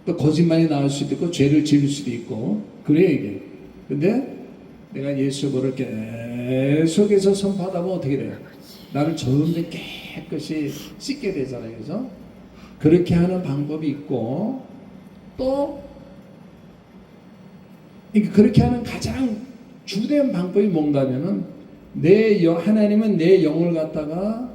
또 거짓말이 나올 수도 있고, 죄를 지을 수도 있고, 그래, 이게. 근데 내가 예수 보를 계속해서 선포하다 보면 어떻게 돼요? 나를 점점 깨끗이 씻게 되잖아요, 그죠? 그렇게 하는 방법이 있고, 또 그렇게 하는 가장 주된 방법이 뭔가면은 하나님은 내 영을 갖다가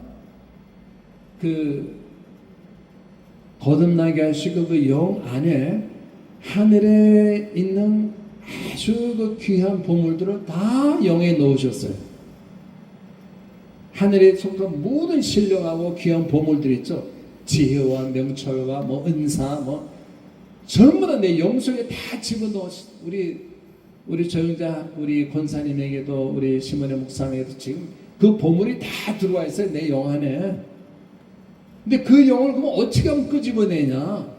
거듭나게 하시고 그 영 안에 하늘에 있는 아주 그 귀한 보물들을 다 영에 넣으셨어요. 하늘에 속한 모든 신령하고 귀한 보물들 있죠. 지혜와 명철과 은사 전부 다 내 영 속에 다 집어넣어. 우리 조영자 우리 권사님에게도 우리 시몬의 목사님에게도 지금 그 보물이 다 들어와 있어요, 내 영 안에. 근데 그 영을 그럼 어떻게 하면 끄집어내냐?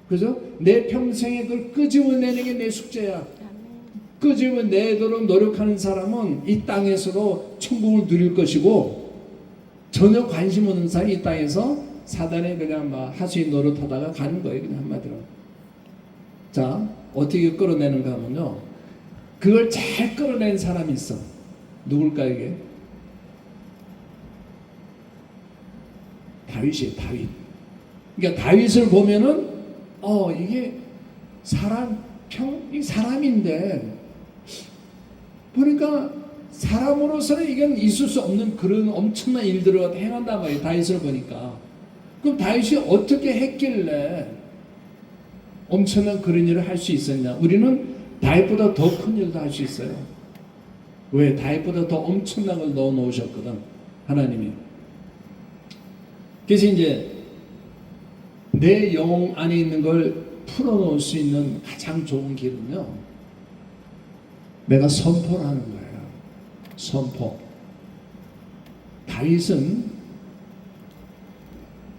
그죠? 내 평생에 그걸 끄집어내는 게 내 숙제야. 끄집어내도록 노력하는 사람은 이 땅에서도 천국을 누릴 것이고, 전혀 관심 없는 사람이 이 땅에서 사단에 그냥 하수인 노릇하다가 가는 거예요, 그냥 한마디로. 자, 어떻게 끌어내는가 하면요, 그걸 잘 끌어낸 사람이 있어. 누굴까 이게? 다윗이에요, 다윗. 그러니까 다윗을 보면은 이게 사람인데 보니까 사람으로서는 이건 있을 수 없는 그런 엄청난 일들을 행한단 말이에요, 다윗을 보니까. 그럼 다윗이 어떻게 했길래 엄청난 그런 일을 할 수 있었냐? 우리는 다윗보다 더 큰 일도 할 수 있어요. 왜? 다윗보다 더 엄청난 걸 넣어 놓으셨거든, 하나님이. 그래서 이제 내 영혼 안에 있는 걸 풀어놓을 수 있는 가장 좋은 길은요, 내가 선포를 하는 거예요. 선포. 다윗은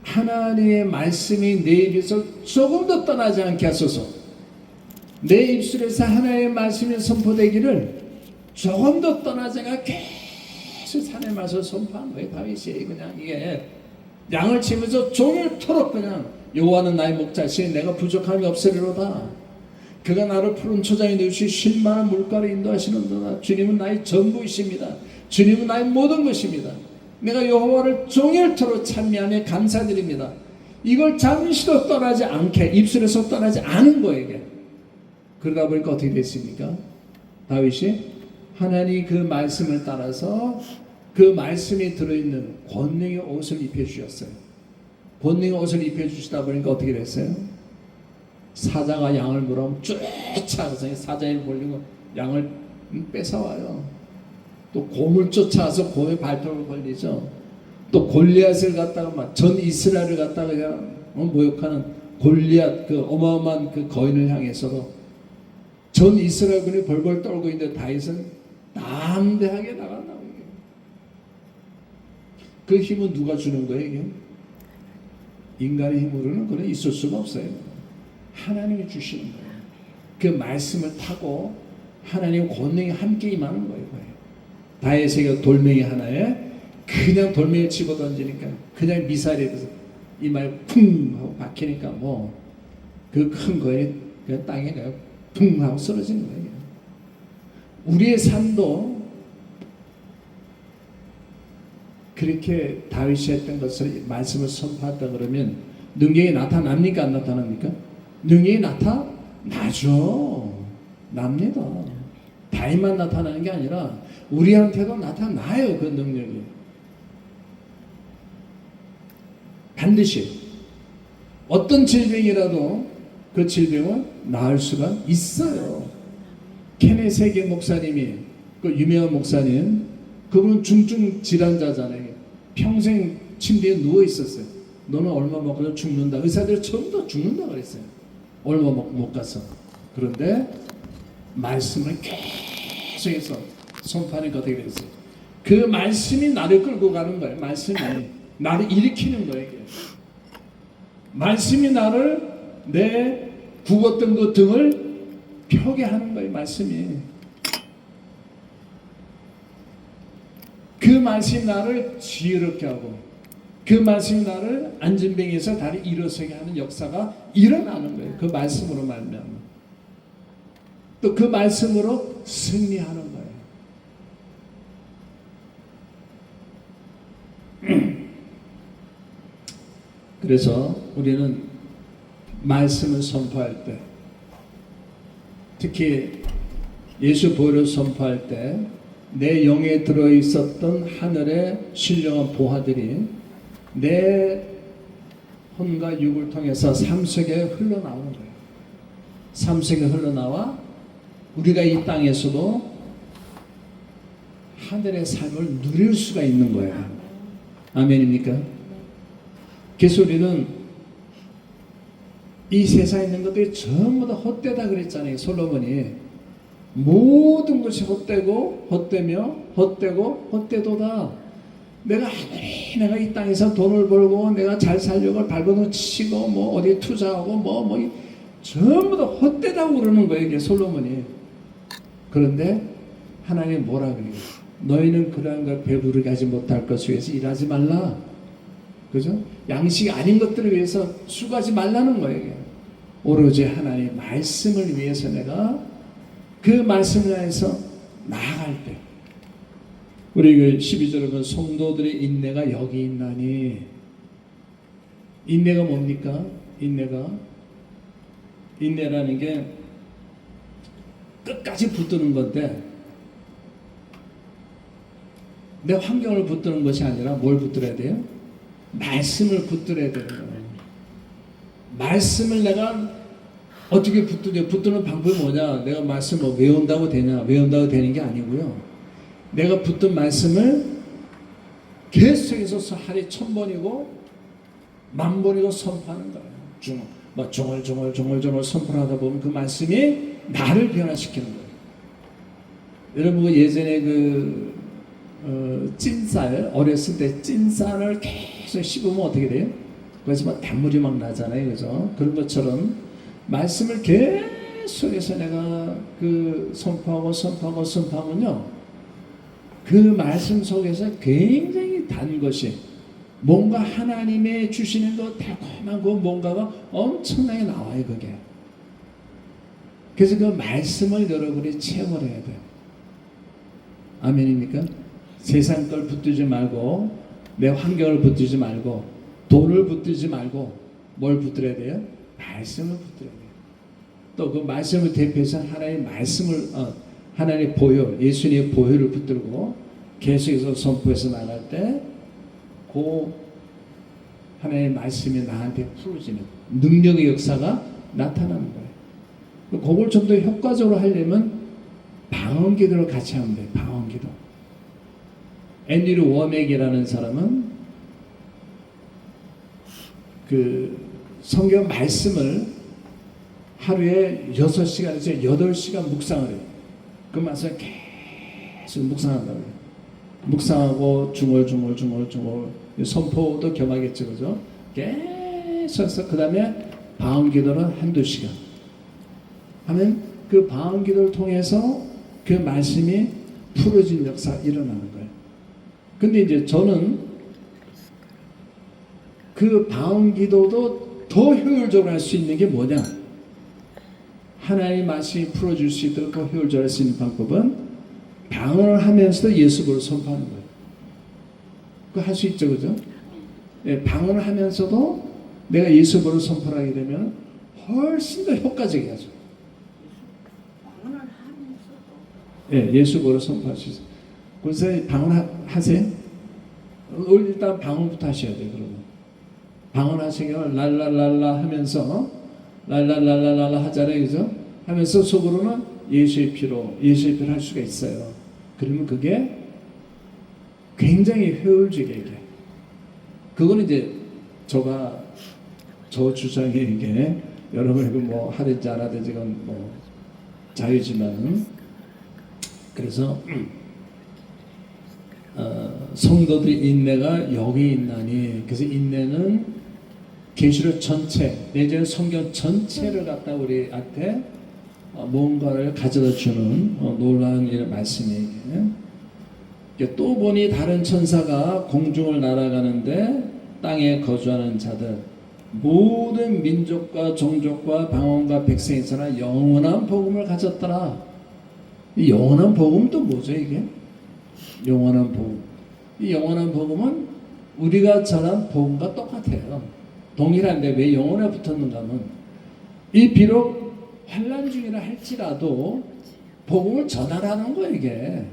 하나님의 말씀이 내 입에서 조금도 떠나지 않게 하소서. 내 입술에서 하나님의 말씀이 선포되기를 조금도 떠나지 않게 계속 하나님의 말씀을 선포한 거예요. 다윗이 그냥 이게 양을 치면서 종일토록 그냥 여호와는 나의 목자시니 내가 부족함이 없으리로다. 그가 나를 푸른 초장에 넣으시 쉴만한 물가로 인도하시는도다. 주님은 나의 전부이십니다. 주님은 나의 모든 것입니다. 내가 여호와를 종일토록 찬미하며 감사드립니다. 이걸 잠시도 떠나지 않게, 입술에서 떠나지 않은 거에게. 그러다 보니까 어떻게 됐습니까? 다윗이 하나님 그 말씀을 따라서 그 말씀이 들어있는 권능의 옷을 입혀주셨어요. 권능의 옷을 입혀주시다 보니까 어떻게 됐어요? 사자가 양을 물어오면 쫓아가서 사자를 몰리고 양을 뺏어와요. 또 곰을 쫓아와서 곰의 발톱을 벌리죠. 또 골리앗을 갖다가 막 전 이스라엘을 갖다가 그냥 모욕하는 골리앗 그 어마어마한 그 거인을 향해서도 전 이스라엘군이 벌벌 떨고 있는데 다윗은 담대하게 나간다고. 그 힘은 누가 주는 거예요? 이게? 인간의 힘으로는 그건 있을 수가 없어요. 하나님이 주시는 거예요. 그 말씀을 타고 하나님 권능이 함께 임하는 거예요. 다윗에게 돌멩이 하나에 그냥 돌멩이 집어 던지니까 그냥 미사일에 대해서 이마에 쿵 하고 박히니까 뭐 그 큰 거에 그냥 땅에 그냥 쿵 하고 쓰러지는 거예요. 우리의 삶도 그렇게 다윗이 했던 것을 말씀을 선포했다 그러면 능력이 나타납니까? 안 나타납니까? 능력이 나타나죠. 납니다. 다윗만 나타나는 게 아니라 우리한테도 나타나요. 그 능력이. 반드시 어떤 질병이라도 그 질병은 나을 수가 있어요. 케네 세계 목사님이, 그 유명한 목사님, 그분은 중증 질환자잖아요. 평생 침대에 누워 있었어요. 너는 얼마 먹고 죽는다. 의사들이 전부 다 죽는다 그랬어요. 얼마 못 가서. 그런데 말씀을 계속해서 선포하니까 어떻게 됐어요? 그 말씀이 나를 끌고 가는 거예요. 말씀이 나를 일으키는 거예요. 말씀이 나를 내 굽었던 그 등을 펴게 하는 거예요. 말씀이. 그 말씀이 나를 지혜롭게 하고 그 말씀이 나를 안전뱅이에서 다리 일어서게 하는 역사가 일어나는 거예요. 그 말씀으로 말미암아. 또 그 말씀으로 승리하는 거예요. 그래서 우리는 말씀을 선포할 때, 특히 예수 보혈을 선포할 때 내 영에 들어있었던 하늘의 신령한 보화들이 내 혼과 육을 통해서 삶 속에 흘러나오는 거예요. 삶 속에 흘러나와 우리가 이 땅에서도 하늘의 삶을 누릴 수가 있는 거예요. 아멘입니까? 그래서 우리는 이 세상에 있는 것들이 전부 다 헛되다 그랬잖아요. 솔로몬이 모든 것이 헛되고 헛되며 헛되고 헛되도다. 내가 아무리 내가 이 땅에서 돈을 벌고 내가 잘 살려고 발버둥 치고 뭐 어디 투자하고 뭐 전부 다 헛되다고 그러는 거예요. 이게 솔로몬이. 그런데 하나님이 뭐라 그래요? 너희는 그러한 걸 배부르게 하지 못할 것을 위해서 일하지 말라. 그죠? 양식이 아닌 것들을 위해서 수고하지 말라는 거예요. 오로지 하나님의 말씀을 위해서 내가 그 말씀을 위해서 나아갈 때 우리 그 12절에 보면 성도들의 인내가 여기 있나니. 인내가 뭡니까? 인내라는 게 끝까지 붙드는 건데 내 환경을 붙드는 것이 아니라 뭘 붙들어야 돼요? 말씀을 붙들어야 되는 거예요. 말씀을 내가 어떻게 붙드냐? 붙드는 방법이 뭐냐? 내가 말씀 뭐 외운다고 되냐? 외운다고 되는 게 아니고요. 내가 붙든 말씀을 계속해서 하루에 1000번이고 10,000번이고 선포하는 거예요. 중얼중얼 선포하다 보면 그 말씀이 나를 변화시키는 거예요. 여러분 예전에 찐쌀 어렸을 때 찐쌀을 계속 씹으면 어떻게 돼요? 그래서 막 단물이 막 나잖아요, 그죠? 그런 것처럼 말씀을 계속해서 내가 선포하면요, 그 말씀 속에서 굉장히 단 것이 뭔가 하나님의 주시는 거 달콤한 그 뭔가가 엄청나게 나와요, 그게. 그래서 그 말씀을 여러분이 체험을 해야 돼요. 아멘입니까? 세상 걸 붙들지 말고, 내 환경을 붙들지 말고, 돈을 붙들지 말고, 뭘 붙들어야 돼요? 말씀을 붙들어야 돼요. 또 그 말씀을 대표해서 하나님의 말씀을, 하나님의 보혈, 예수님의 보혈을 붙들고 계속해서 선포해서 나갈 때, 그 하나님의 말씀이 나한테 풀어지는 능력의 역사가 나타나는 거예요. 그걸 좀 더 효과적으로 하려면 방언 기도를 같이 하면 돼요. 방언 기도. 앤드류 워맥이라는 사람은 그 성경 말씀을 하루에 6시간에서 8시간 묵상을 해요. 그 말씀을 계속 묵상한다고요. 묵상하고 중얼 선포도 겸하겠죠, 그죠? 계속해서 그 다음에 방언 기도는 1-2시간 하면 그 방언 기도를 통해서 그 말씀이 풀어진 역사가 일어나는 거예요. 근데 이제 저는 그 방언 기도도 더 효율적으로 할 수 있는 게 뭐냐? 하나님의 말씀이 풀어줄 수 있도록 더 효율적으로 할 수 있는 방법은 방언을 하면서도 예수를 선포하는 거예요. 그거 할 수 있죠, 그죠? 예, 방언을 하면서도 내가 예수를 선포를 하게 되면 훨씬 더 효과적이 하죠. 방언을 하면서도. 예, 예수를 선포할 수 있어요. 그래서 방언하세요. 일단 방언부터 하셔야 돼요, 그러면. 방언하시면 랄랄랄라 하면서 랄랄랄랄라 하잖아요, 그죠? 하면서 속으로는 예수의 피로 할 수가 있어요. 그러면 그게 굉장히 효율적이게. 그거는 이제 저 주장에 이게 여러분이 뭐 하든지 안 하든지 그건 뭐 자유지만은, 그래서 성도들의 인내가 여기 있나니, 그래서 인내는 계시록 전체 내지는 성경 전체를 갖다 우리한테 뭔가를 가져다 주는 놀라운 이런 말씀이에요. 또 보니 다른 천사가 공중을 날아가는데 땅에 거주하는 자들 모든 민족과 종족과 방언과 백성에서나 영원한 복음을 가졌더라. 이 영원한 복음은 또 뭐죠, 이게? 영원한 복음. 이 영원한 복음은 우리가 전한 복음과 똑같아요. 동일한데 왜 영원에 붙었는가 하면, 이 비록 환난 중이라 할지라도 복음을 전하라는 거예요, 이게.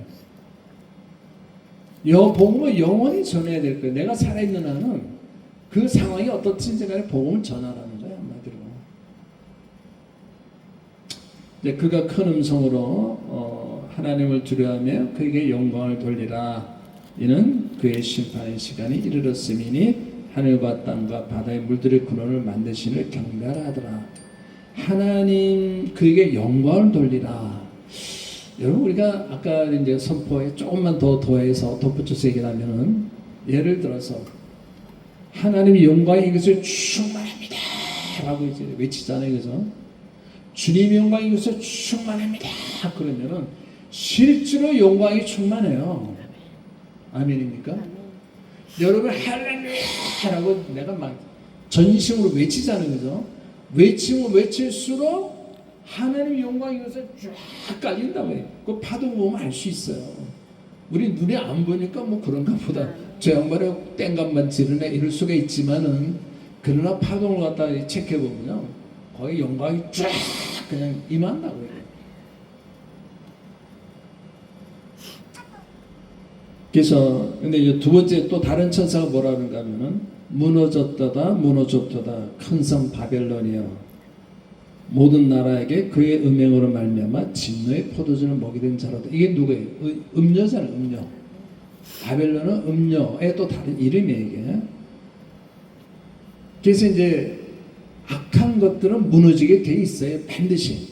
복음을 영원히 전해야 될 거예요. 내가 살아있는 한은 그 상황이 어떻든지 간에 복음을 전하라는 거예요, 한마디로. 이제 그가 큰 음성으로 하나님을 두려워하며 그에게 영광을 돌리라. 이는 그의 심판의 시간이 이르렀음이니 하늘과 땅과 바다의 물들의 근원을 만드시는 경배하라 하더라. 하나님 그에게 영광을 돌리라. 여러분, 우리가 아까 이제 선포에 조금만 더 더해서 덧붙여서 얘기하면은, 예를 들어서 하나님이 영광이 이것을 충만합니다 라고 이제 외치잖아요, 그죠? 주님의 영광이 이것을 충만합니다 그러면은 실제로 영광이 충만해요. 아멘입니까? 여러분 할렐루야라고 내가 막 전심으로 외치자는 거죠. 외치면 외칠수록 하나님의 영광이 이것을 쫙 깔린다고 해요. 그 파도 보면 알 수 있어요. 우리 눈에 안 보니까 뭐 그런가 보다. 저 양반이 땡감만 지르네 이럴 수가 있지만은, 그러나 파동을 갖다 체크해 보면요, 거의 영광이 쫙 그냥 임한다고 해요. 그래서 근데 이제 두 번째 또 다른 천사가 뭐라 그런가 하면은, 무너졌도다 큰 성 바벨론이여 모든 나라에게 그의 음행으로 말미암아 진노의 포도주를 먹이던 자로다. 이게 누구예요? 음녀잖아요. 음녀. 바벨론은 음녀의 또 다른 이름이에요. 이게. 그래서 이제 악한 것들은 무너지게 돼 있어요. 반드시.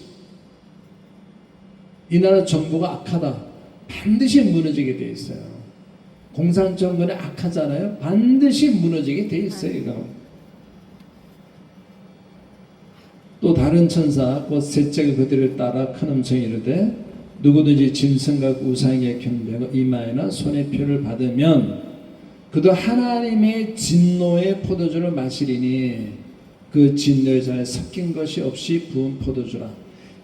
이 나라 정부가 악하다. 반드시 무너지게 돼 있어요. 공산정권이 악하잖아요. 반드시 무너지게 돼 있어요. 이거. 또 다른 천사 곧 셋째가 그들을 따라 큰 음성이 이르되 누구든지 짐승과 우상에게 경배하고 이마에나 손에 표를 받으면 그도 하나님의 진노의 포도주를 마시리니 그 진노의 잔에 섞인 것이 없이 부은 포도주라.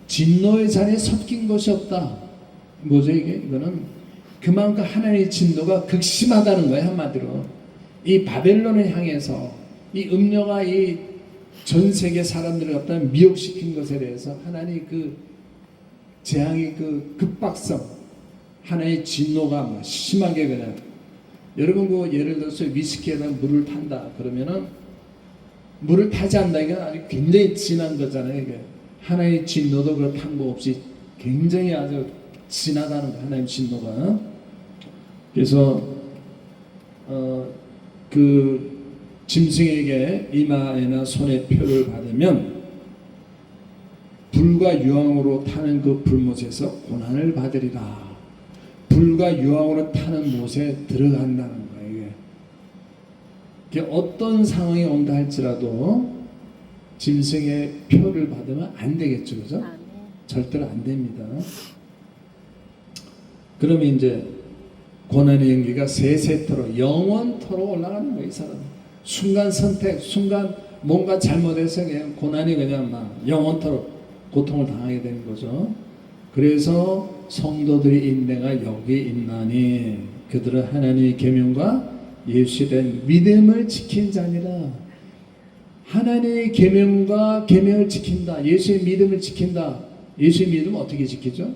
진노의 잔에 섞인 것이 없다. 뭐죠 이게? 이거는 그만큼 하나님의 진노가 극심하다는 거예요. 한마디로 이 바벨론을 향해서 이 음녀가 이 전 세계 사람들을 갖다 미혹시킨 것에 대해서 하나님 그 재앙의 그 급박성, 하나님의 진노가 뭐 심하게 그냥 여러분 그 예를 들어서 위스키에다 물을 탄다 그러면은 물을 타지 않는다 이건 아주 굉장히 진한 거잖아요. 이게 하나님의 진노도 그렇다는 거 없이 굉장히 아주 진하다는 거 하나님의 진노가. 그래서 그 짐승에게 이마에나 손에 표를 받으면 불과 유황으로 타는 그 불못에서 고난을 받으리라. 불과 유황으로 타는 못에 들어간다는 거예요. 이게 어떤 상황이 온다 할지라도 짐승의 표를 받으면 안 되겠죠, 그죠? 절대로 안 됩니다. 그러면 이제 고난의 연기가 세세토록 영원토록 올라가는 거예요, 이 사람은. 순간 선택, 순간 뭔가 잘못해서 그냥 고난이 그냥 막 영원토록 고통을 당하게 되는 거죠. 그래서 성도들의 인내가 여기 있나니 그들은 하나님의 계명과 예수에 대한 믿음을 지킨 자니라. 하나님의 계명과 계명을 지킨다. 예수의 믿음을 지킨다. 예수의 믿음은 어떻게 지키죠?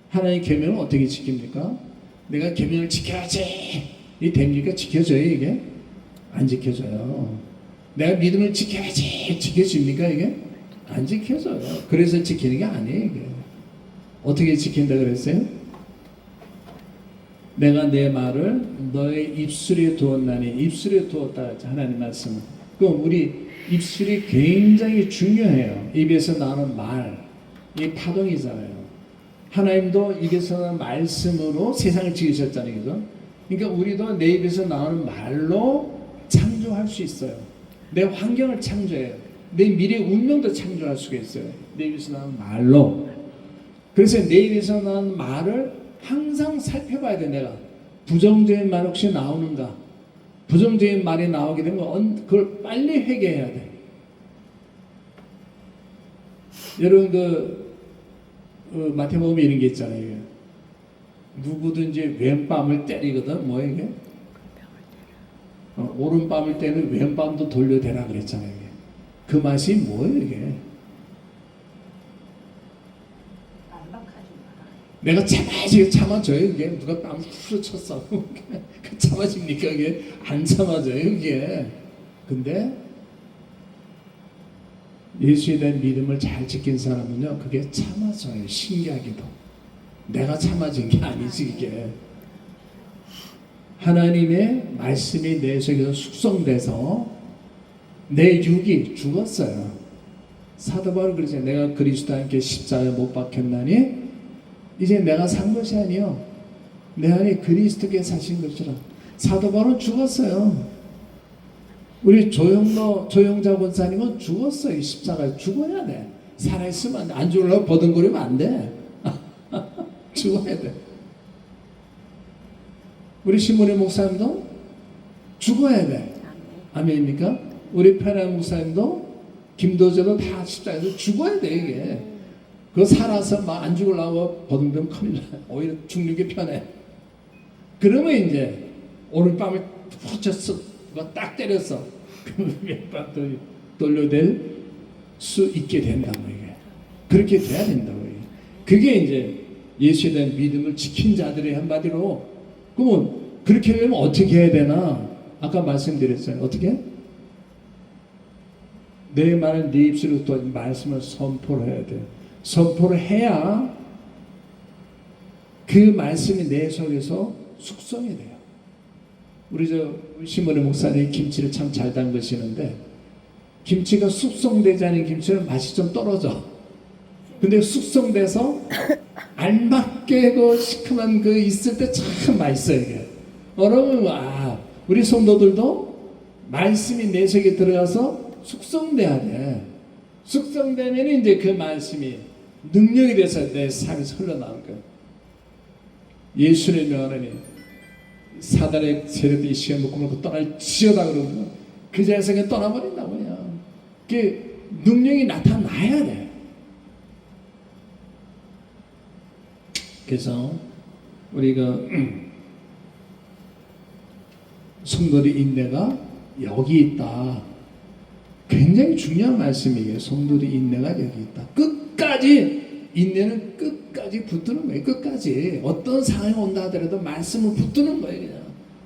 하나님의 계명을 어떻게 지킵니까? 내가 계명을 지켜야지. 이 됩니까? 지켜져요 이게? 안 지켜져요. 내가 믿음을 지켜야지. 지켜집니까 이게? 안 지켜져요. 그래서 지키는 게 아니에요 이게. 어떻게 지킨다 그랬어요? 내가 내 말을 너의 입술에 두었나니. 입술에 두었다 하나님 말씀은. 그럼 우리 입술이 굉장히 중요해요. 입에서 나오는 말, 이 파동이잖아요. 하나님도 입에서 나오는 말씀으로 세상을 지으셨잖아요. 그죠? 그러니까 우리도 내 입에서 나오는 말로 창조할 수 있어요. 내 환경을 창조해요. 내 미래 운명도 창조할 수가 있어요. 내 입에서 나오는 말로. 그래서 내 입에서 나오는 말을 항상 살펴봐야 돼. 내가 부정적인 말 혹시 나오는가. 부정적인 말이 나오게 되면 그걸 빨리 회개해야 돼. 여러분 마태복음에 이런 게 있잖아요. 누구든지 왼밤을 때리거든. 뭐 이게? 오른밤을 때는 왼밤도 돌려대라 그랬잖아요. 이게. 그 맛이 뭐예요 이게? 내가 참아줘요 이게. 누가 뺨 후려쳤어. 참아집니까 이게? 안 참아져요 이게. 근데 예수에 대한 믿음을 잘 지킨 사람은요 그게 참아져요. 신기하게도. 내가 참아진 게 아니지 이게. 하나님의 말씀이 내 속에서 숙성돼서 내 육이 죽었어요. 사도 바울은 그러잖아요. 내가 그리스도와 함께 십자가에 못 박혔나니 이제 내가 산 것이 아니요 내 안에 그리스도께서 사신 것이라. 사도 바울은 죽었어요. 우리 조영자 권사님은 죽었어요. 십자가에 죽어야 돼. 살아있으면 안 돼. 안 죽으려고 버둥거리면 안 돼. 죽어야 돼. 우리 신문의 목사님도 죽어야 돼. 아멘입니까? 우리 편한 목사님도 김도재도 다 십자가에서 죽어야 돼 이게. 그거 살아서 막 안 죽으려고 버둥대면 큰일 나. 오히려 죽는 게 편해. 그러면 이제 오늘 밤에 푸쳤어. 누가 딱 때렸어. 그러면 왼밤 돌려댈 수 있게 된다고 이게. 그렇게 돼야 된다고 이게. 그게 이제 예수에 대한 믿음을 지킨 자들의 한마디로. 그러면 그렇게 되면 어떻게 해야 되나? 아까 말씀드렸어요. 어떻게? 내 말을 네 입술로 또 말씀을 선포를 해야 돼요. 선포를 해야 그 말씀이 내 속에서 숙성이 돼요. 우리 신문의 목사님이 김치를 참 잘 담그시는데 김치가 숙성되지 않은 김치는 맛이 좀 떨어져. 근데 숙성돼서 알맞게 그 시큼한 그 있을 때 참 맛있어요 이게. 여러분 우리 성도들도 말씀이 내 속에 들어가서 숙성돼야 돼. 숙성되면 이제 그 말씀이 능력이 돼서 내 삶에서 흘러나오는 거예요. 예수의 명하니 사단의 세력들이 시간 먹고 먹고 떠날지어다 그러면 그 자리에서 그냥 떠나버린다고요. 그 능력이 나타나야 돼. 그래서 우리가 성도의 인내가 여기 있다. 굉장히 중요한 말씀이에요. 성도의 인내가 여기 있다. 끝까지 인내는 끝까지 붙드는 거예요. 끝까지 어떤 상황이 온다 하더라도 말씀을 붙드는 거예요. 그냥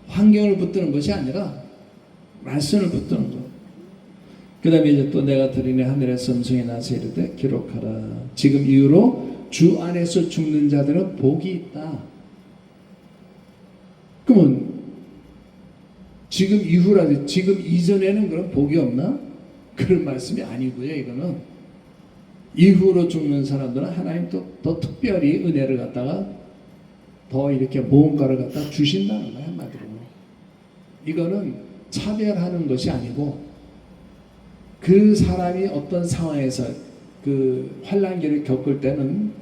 환경을 붙드는 것이 아니라 말씀을 붙드는 거. 그 다음에 이제 또 내가 들으니 하늘에서 음성이 나서 이르되 기록하라. 지금 이후로 주 안에서 죽는 자들은 복이 있다. 그러면 지금 이후라도 지금 이전에는 그런 복이 없나? 그런 말씀이 아니고요. 이거는 이후로 죽는 사람들은 하나님 더 특별히 은혜를 갖다가 더 이렇게 무언가를 갖다 주신다는 거예요. 한마디로. 이거는 차별하는 것이 아니고 그 사람이 어떤 상황에서 그 환난기를 겪을 때는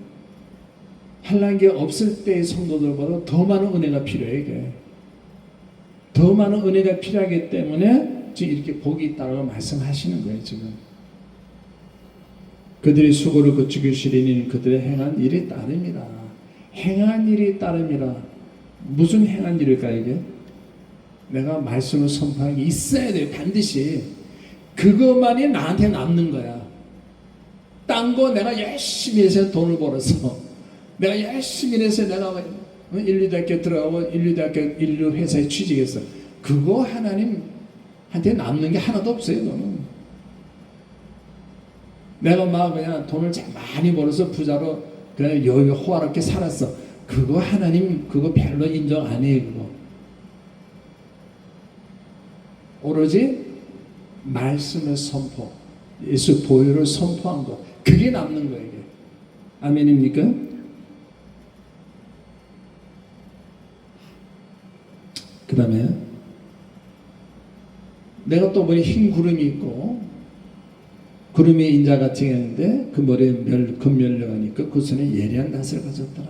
환난기 없을 때의 성도들보다 더 많은 은혜가 필요해. 이게. 더 많은 은혜가 필요하기 때문에 지금 이렇게 복이 있다고 말씀하시는 거예요. 지금 그들이 수고를 거치기 싫으니 그들의 행한 일이 따름이라. 행한 일이 따름이라. 무슨 행한 일일까 이게? 내가 말씀을 선포하는 게 있어야 돼요. 반드시. 그것만이 나한테 남는 거야. 딴 거 내가 열심히 해서 돈을 벌어서 내가 열심히 해서 내가 인류대학교 들어가고 인류 회사에 취직했어. 그거 하나님한테 남는 게 하나도 없어요. 그거는. 내가 막 그냥 돈을 많이 벌어서 부자로 그냥 여유 호화롭게 살았어. 그거 하나님 그거 별로 인정 안 해요. 그거. 오로지 말씀의 선포, 예수 보혈을 선포한 거, 그게 남는 거예요. 이게. 아멘입니까? 그 다음에 내가 또 머리에 흰 구름이 있고 구름이 인자같이 했는데 그 머리에 금면류가 있고 그 손에 예리한 낫을 가졌더라.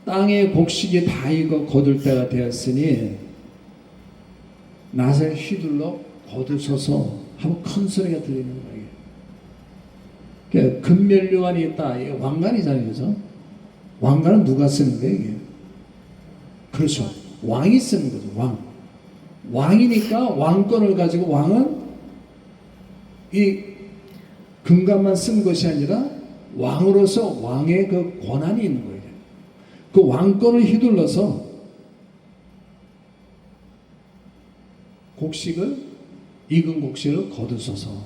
땅의 곡식이 다 익어 거둘 때가 되었으니 낫을 휘둘러 거두소서 하고 큰 소리가 들리는 거예요. 그러니까 금면류관이 있다. 이게 왕관이잖아요. 그죠? 왕관은 누가 쓰는 거예요? 이게? 그렇죠. 왕이 쓰는 거죠. 왕. 왕이니까 왕권을 가지고 왕은 이 금관만 쓴 것이 아니라 왕으로서 왕의 그 권한이 있는 거예요. 그 왕권을 휘둘러서 익은 곡식을 거두소서.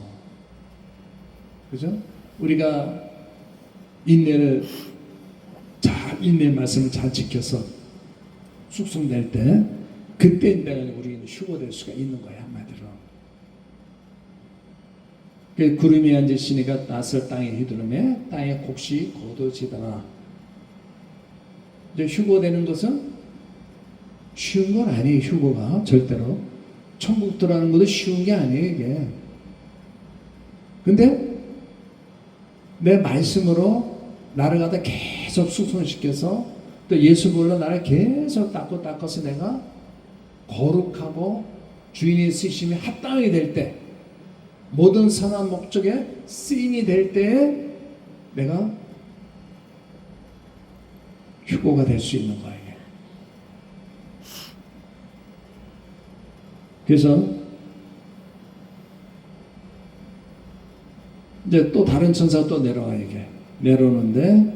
그죠? 우리가 인내 말씀을 잘 지켜서 숙성될 때 그때 내가 우리는 휴거될 수가 있는 거야. 한마디로. 그 구름이 앉으시니까 낫을 땅에 휘두르며 땅에 곡식이 거두지더라. 이제 휴거되는 것은 쉬운 건 아니에요. 휴거가 절대로. 천국 들어가는 것도 쉬운 게 아니에요. 이게. 근데 내 말씀으로 나를 갖다 계속 숙성시켜서 또 예수 보혈로 나를 계속 닦아서 내가 거룩하고 주인의 쓰심이 합당하게 될 때, 모든 선한 목적에 쓰임이 될 때에 내가 휴고가 될 수 있는 거예요. 그래서 이제 또 다른 천사가 또 내려와요. 이게 내려오는데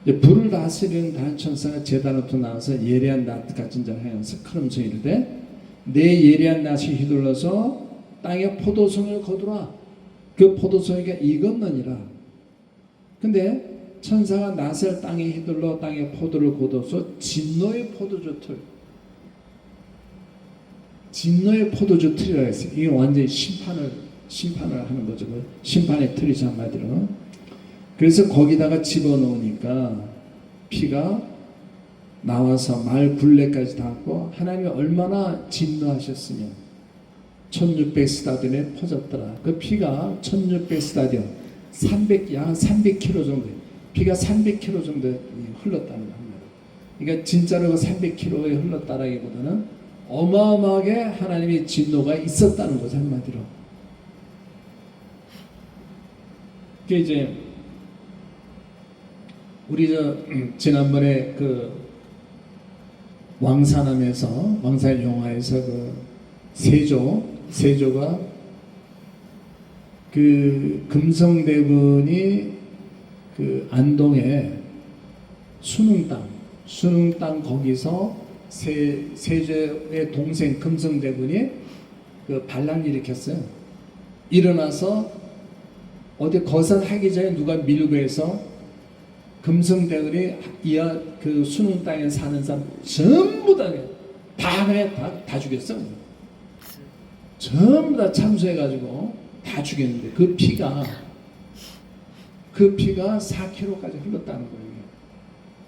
이제 불을 다스리는 다른 천사가 제단으로부터 나와서 예리한 낫 같은 자를 향해서 큰 음성이 이르되 내 예리한 낫이 휘둘러서 땅에 포도송을 거두라. 그 포도송이가 익었느니라. 근데 천사가 낫을 땅에 휘둘러 땅에 포도를 거둬서 진노의 포도주 틀이라 했어요. 이게 완전히 심판을 하는 거죠. 심판의 틀이죠, 한마디로. 그래서 거기다가 집어넣으니까 피가 나와서 말 굴레까지 닿고, 하나님이 얼마나 진노하셨으면 1600스타디온에 퍼졌더라. 그 피가 1600스타디온, 약 300km 정도, 피가 300km 정도 흘렀다는 겁니다. 그러니까 진짜로 그 300km에 흘렀다라기보다는 어마어마하게 하나님의 진노가 있었다는 거죠, 한마디로. 그게 이제 우리 지난번에 그 왕산암에서, 왕산 영화에서 그 세조가 그 금성대군이 그 안동에 순흥땅 거기서 세조의 동생 금성대군이 그 반란 일으켰어요. 일어나서 어디 거산하기 전에 누가 밀고 해서 금성대군이 그 순흥 땅에 사는 사람 전부 다 죽였어. 전부 다 참수해가지고 다 죽였는데 그 피가 4km까지 흘렀다는 거예요.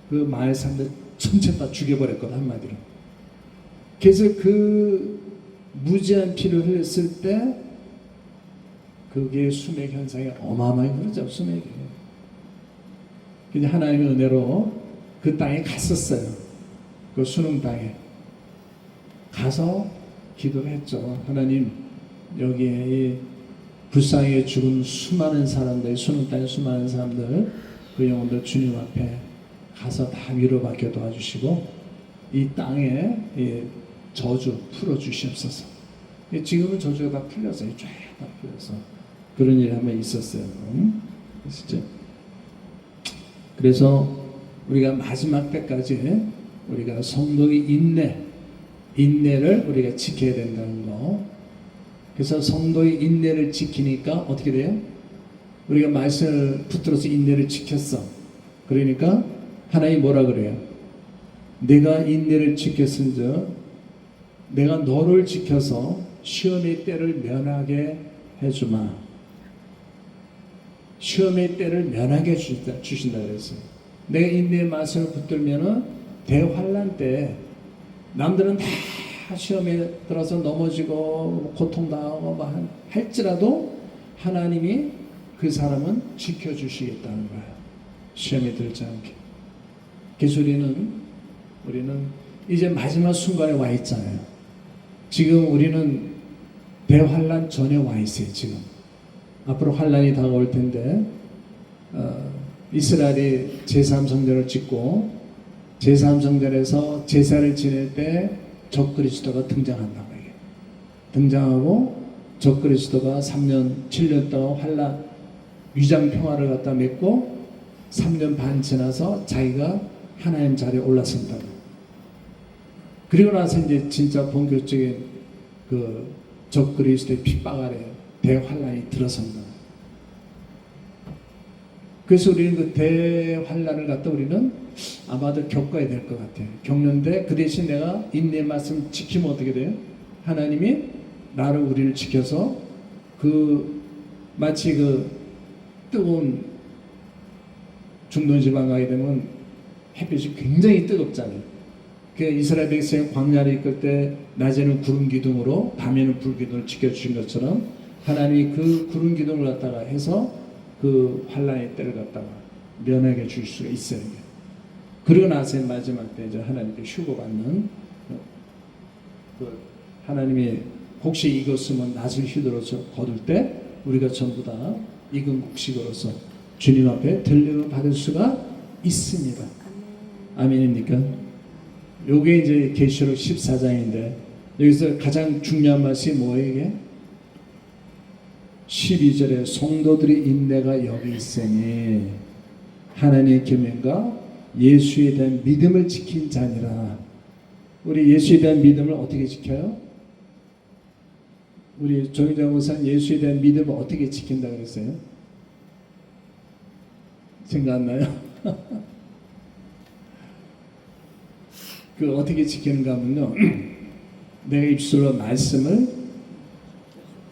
그 마을 사람들 전체 다 죽여버렸거든, 한마디로. 그래서 그 무지한 피를 흘렸을 때 그게 수맥 현상이 어마어마하게 흐르죠, 수맥이. 근데 하나님의 은혜로 그 땅에 갔었어요. 그 순흥 땅에 가서 기도를 했죠. 하나님, 여기에 불쌍하게 죽은 수많은 사람들, 순흥 땅의 수많은 사람들, 그 영혼들 주님 앞에 가서 다 위로받게 도와주시고 이 땅에 저주 풀어주시옵소서. 지금은 저주가 다 풀렸어요. 쫙 다 풀려서 그런 일이 한번 있었어요. 그래서 우리가 마지막 때까지 우리가 성도의 인내를 우리가 지켜야 된다는 거. 그래서 성도의 인내를 지키니까 어떻게 돼요? 우리가 말씀을 붙들어서 인내를 지켰어. 그러니까 하나님이 뭐라 그래요? 내가 인내를 지켰은즉 내가 너를 지켜서 시험의 때를 면하게 해주마. 시험의 때를 면하게 주신다 그랬어요. 내가 인내의 말씀을 붙들면은 대환란 때 남들은 다 시험에 들어서 넘어지고 고통당하고 할지라도 하나님이 그 사람은 지켜주시겠다는 거예요. 시험에 들지 않게. 그래서 우리는 이제 마지막 순간에 와 있잖아요. 지금 우리는 대환란 전에 와 있어요. 지금 앞으로 환란이 다가올 텐데 이스라엘이 제3성전을 짓고 제3성전에서 제사를 지낼 때 적그리스도가 등장한다고 해요. 등장하고 적그리스도가 3년 7년 동안 환란 위장 평화를 갖다 맺고 3년 반 지나서 자기가 하나님 자리에 올라선다고. 그리고 나서 이제 진짜 본격적인 그 적그리스도의 핍박 아래 대환란이 들어선다. 그래서 우리는 그 대환란을 갖다 우리는 아마도 겪어야 될 것 같아요. 겪는데 그 대신 내가 인내의 말씀 지키면 어떻게 돼요? 하나님이 우리를 지켜서 그 마치 그 뜨거운 중동 지방 가게 되면 햇빛이 굉장히 뜨겁잖아요. 그 이스라엘 백성이 광야를 이끌 때 낮에는 구름 기둥으로 밤에는 불 기둥을 지켜주신 것처럼 하나님이 그 구름 기둥을 갖다가 해서 그 환란의 때를 갖다가 면하게 줄 수가 있어요. 그리고 나서 마지막 때 이제 하나님께 휴거받는 그 하나님이 혹시 이것으면 낫을 휘둘러서 거둘 때 우리가 전부 다 익은 곡식으로서 주님 앞에 들림을 받을 수가 있습니다. 아멘입니까? 요게 이제 계시록 14장인데 여기서 가장 중요한 말씀이 뭐예요? 이게 12절에 성도들의 인내가 여기 있으니 하나님의 계명과 예수에 대한 믿음을 지킨 자니라. 우리 예수에 대한 믿음을 어떻게 지켜요? 우리 조윤정 목사님 예수에 대한 믿음을 어떻게 지킨다 그랬어요? 생각 안 나요? 그 어떻게 지키는가 하면요. 내가 입술로 말씀을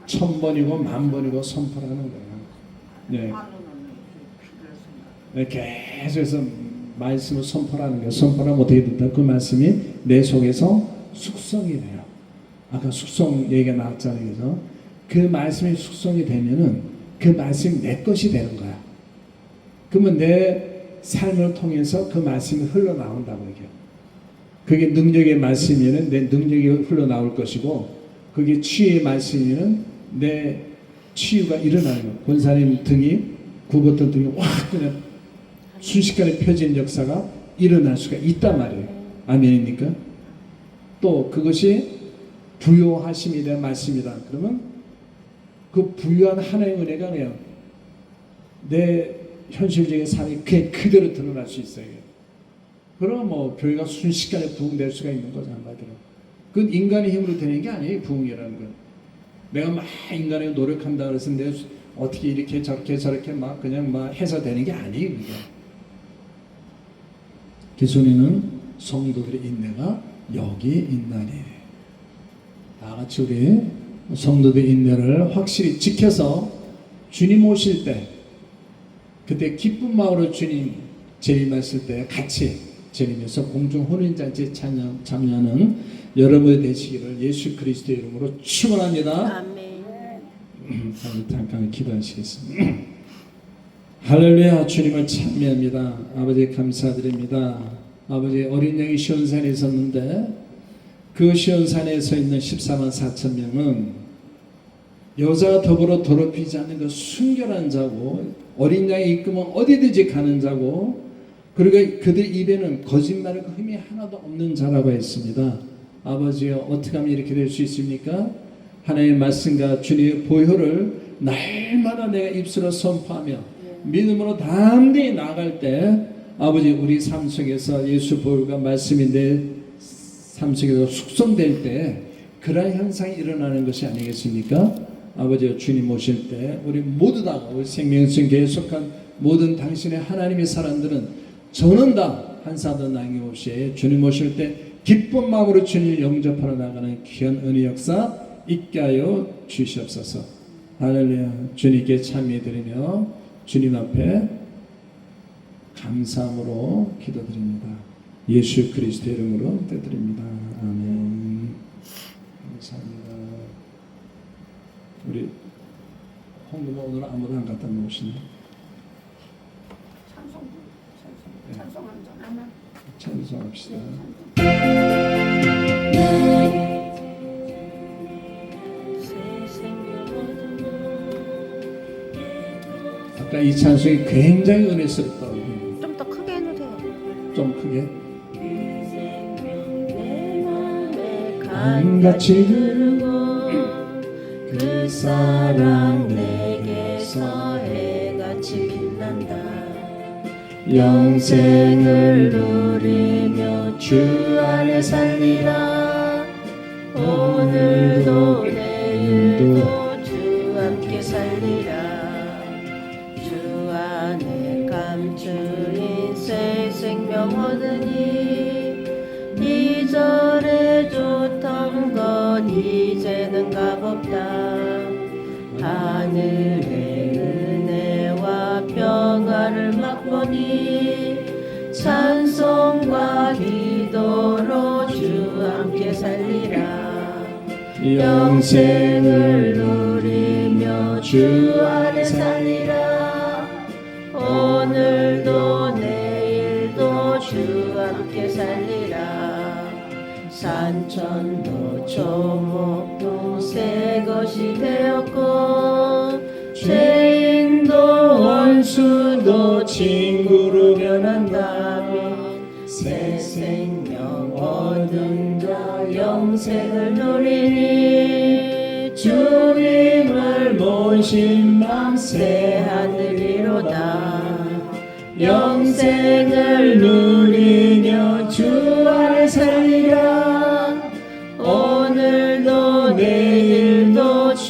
1000번이고 10,000번이고 선포하는 거예요. 네. 말로는 필요했습니다. 네, 계속해서 말씀을 선포하는 거예요. 선포하면 어떻게 된다? 그 말씀이 내 속에서 숙성이 돼요. 아까 숙성 얘기가 나왔잖아요. 그래서 그 말씀이 숙성이 되면은 그 말씀이 내 것이 되는 거야. 그러면 내 삶을 통해서 그 말씀이 흘러나온다고 얘기해요. 그게 능력의 말씀이면 내 능력이 흘러나올 것이고, 그게 치유의 말씀이면 내 치유가 일어나는 거예요. 권사님 등이 굽었던 등이 확 그냥 순식간에 펴진 역사가 일어날 수가 있단 말이에요. 아멘입니까? 또 그것이 부요하심에 대한 말씀이다. 그러면 그 부요한 하나님의 은혜가 그냥 내 현실적인 삶이 그냥 그대로 드러날 수 있어요. 그럼 뭐 교회가 순식간에 부흥될 수가 있는 거죠. 한마디로. 그건 인간의 힘으로 되는 게 아니에요. 부흥이라는 건. 내가 막 인간의 노력한다 그래서 내가 어떻게 이렇게 저렇게 막 그냥 막 해서 되는 게 아니에요. 그게. 기존에는 성도들의 인내가 여기 있나니. 다 같이 우리 성도들의 인내를 확실히 지켜서 주님 오실 때, 그때 기쁜 마음으로 주님 재림하실 때 같이 재림해서 공중 혼인잔치에 참여하는 여러분이 되시기를 예수 그리스도의 이름으로 축원합니다. 아멘. 잠깐 기도하시겠습니다. 할렐루야. 주님을 찬미합니다. 아버지 감사드립니다. 아버지 어린 양이 시온산에 있었는데 그 시온산에 서 있는 14만 4천 명은 여자가 더불어 더럽히지 않는 그 순결한 자고, 어린 양이 이끄면 어디든지 가는 자고, 그리고 그들 입에는 거짓말의 흠이 하나도 없는 자라고 했습니다. 아버지여, 어떻게 하면 이렇게 될 수 있습니까? 하나님의 말씀과 주님의 보혈을 날마다 내가 입술로 선포하며 믿음으로 담대히 나아갈 때, 아버지 우리 삶 속에서 예수 보혈과 말씀이 내 삶 속에서 숙성될 때 그러한 현상이 일어나는 것이 아니겠습니까? 아버지 주님 오실 때 우리 모두 다, 우리 생명성교회에 속한 모든 당신의 하나님의 사람들은 저는 다 한 사도 남김없이 주님 오실 때 기쁜 마음으로 주님을 영접하러 나가는 귀한 은혜 역사 있게 하여 주시옵소서. 할렐루야. 주님께 찬미드리며 주님 앞에 감사함으로 기도드립니다. 예수 그리스도의 이름으로 기도드립니다. 아멘. 감사합니다. 우리 홍금아 오늘 아무도 안 갖다 놓으시네. 찬송한 점 하나. 찬송합시다. 아까 이 찬송이 굉장히 은혜스럽다고. 좀 더 크게 해도 돼요. 좀 크게. 강같이 흐르고 그 사랑 내게서 해같이 빛난다. 영생을 누리며 주 안에 살리라. 오늘도 내일도 주 함께 살리라. 주 안에 감추인 새 생명 얻으니 이전에 좋던 건 이제는 값없다. 하늘의 은혜와 평화를 맛보니 찬송과 기도로 주 함께 살리라. 영생을 누리며 주 안에 살리라. 오늘도 내일도 주 함께 살리라. 산천도 초목도 새 것이 되었고 죄인도 원수도 친구로 변한다면 새 생명 얻은 자 영생을 누리니 주님을 모신 맘 새 하늘이로다. 영생을 누리며 주 안에 살리라. 오늘도 내일도 주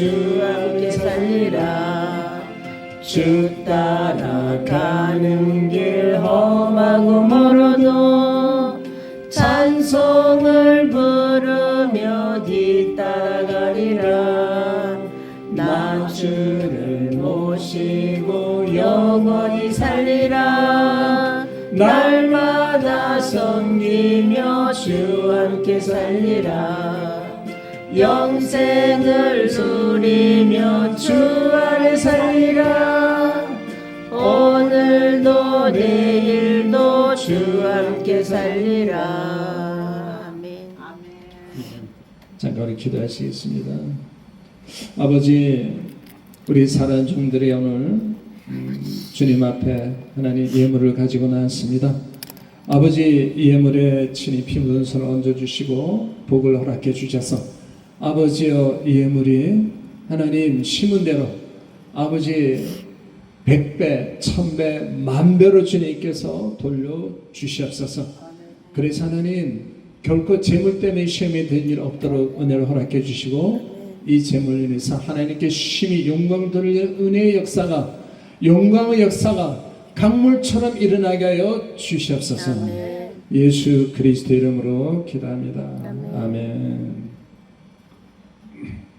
따라가는 길 험하고 멀어도 찬송을 부르며 뒤따라가리라. 나 주를 모시고 영원히 살리라. 날마다 섬기며 주 함께 살리라. 영생을 누리며 주 안에 살리라. 오늘도 내일도 주 함께 살리라. 아멘. 잠깐 우리 기도하시겠습니다. 아버지, 우리 살아온 종들의 오늘 주님 앞에 하나님 예물을 가지고 나왔습니다. 아버지, 이 예물에 친히 피 묻은 손을 얹어주시고 복을 허락해 주셔서 아버지여, 이 예물이 하나님 심은 대로 아버지 100배, 1000배, 10,000배로 주님께서 돌려주시옵소서. 그래서 하나님 결코 재물 때문에 시험이 된 일 없도록 은혜를 허락해 주시고 이 재물로 인해서 하나님께 심히 영광 돌리는 은혜의 역사가, 영광의 역사가 강물처럼 일어나게 하여 주시옵소서. 아멘. 예수 그리스도 이름으로 기도합니다. 아멘.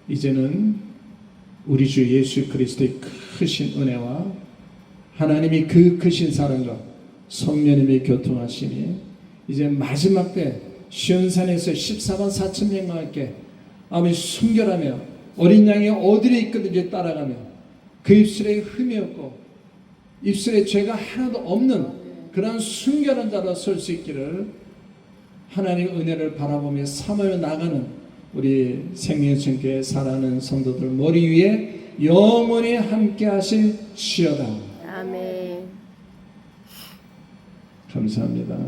이제는 우리 주 예수 그리스도의 크신 은혜와 하나님이 그 크신 사랑과 성령님의 교통하심이 이제 마지막 때 시온산에서 14만 4천 명과 함께 아버지 순결하며 어린 양이 어디에 있거든지 따라가며 그 입술에 흠이 없고 입술에 죄가 하나도 없는 그러한 순결한 자로 설 수 있기를 하나님의 은혜를 바라보며 삼으며 나가는 우리 생명천교회 살아가는 성도들 머리 위에 영원히 함께 하실지어다. 아멘. 감사합니다.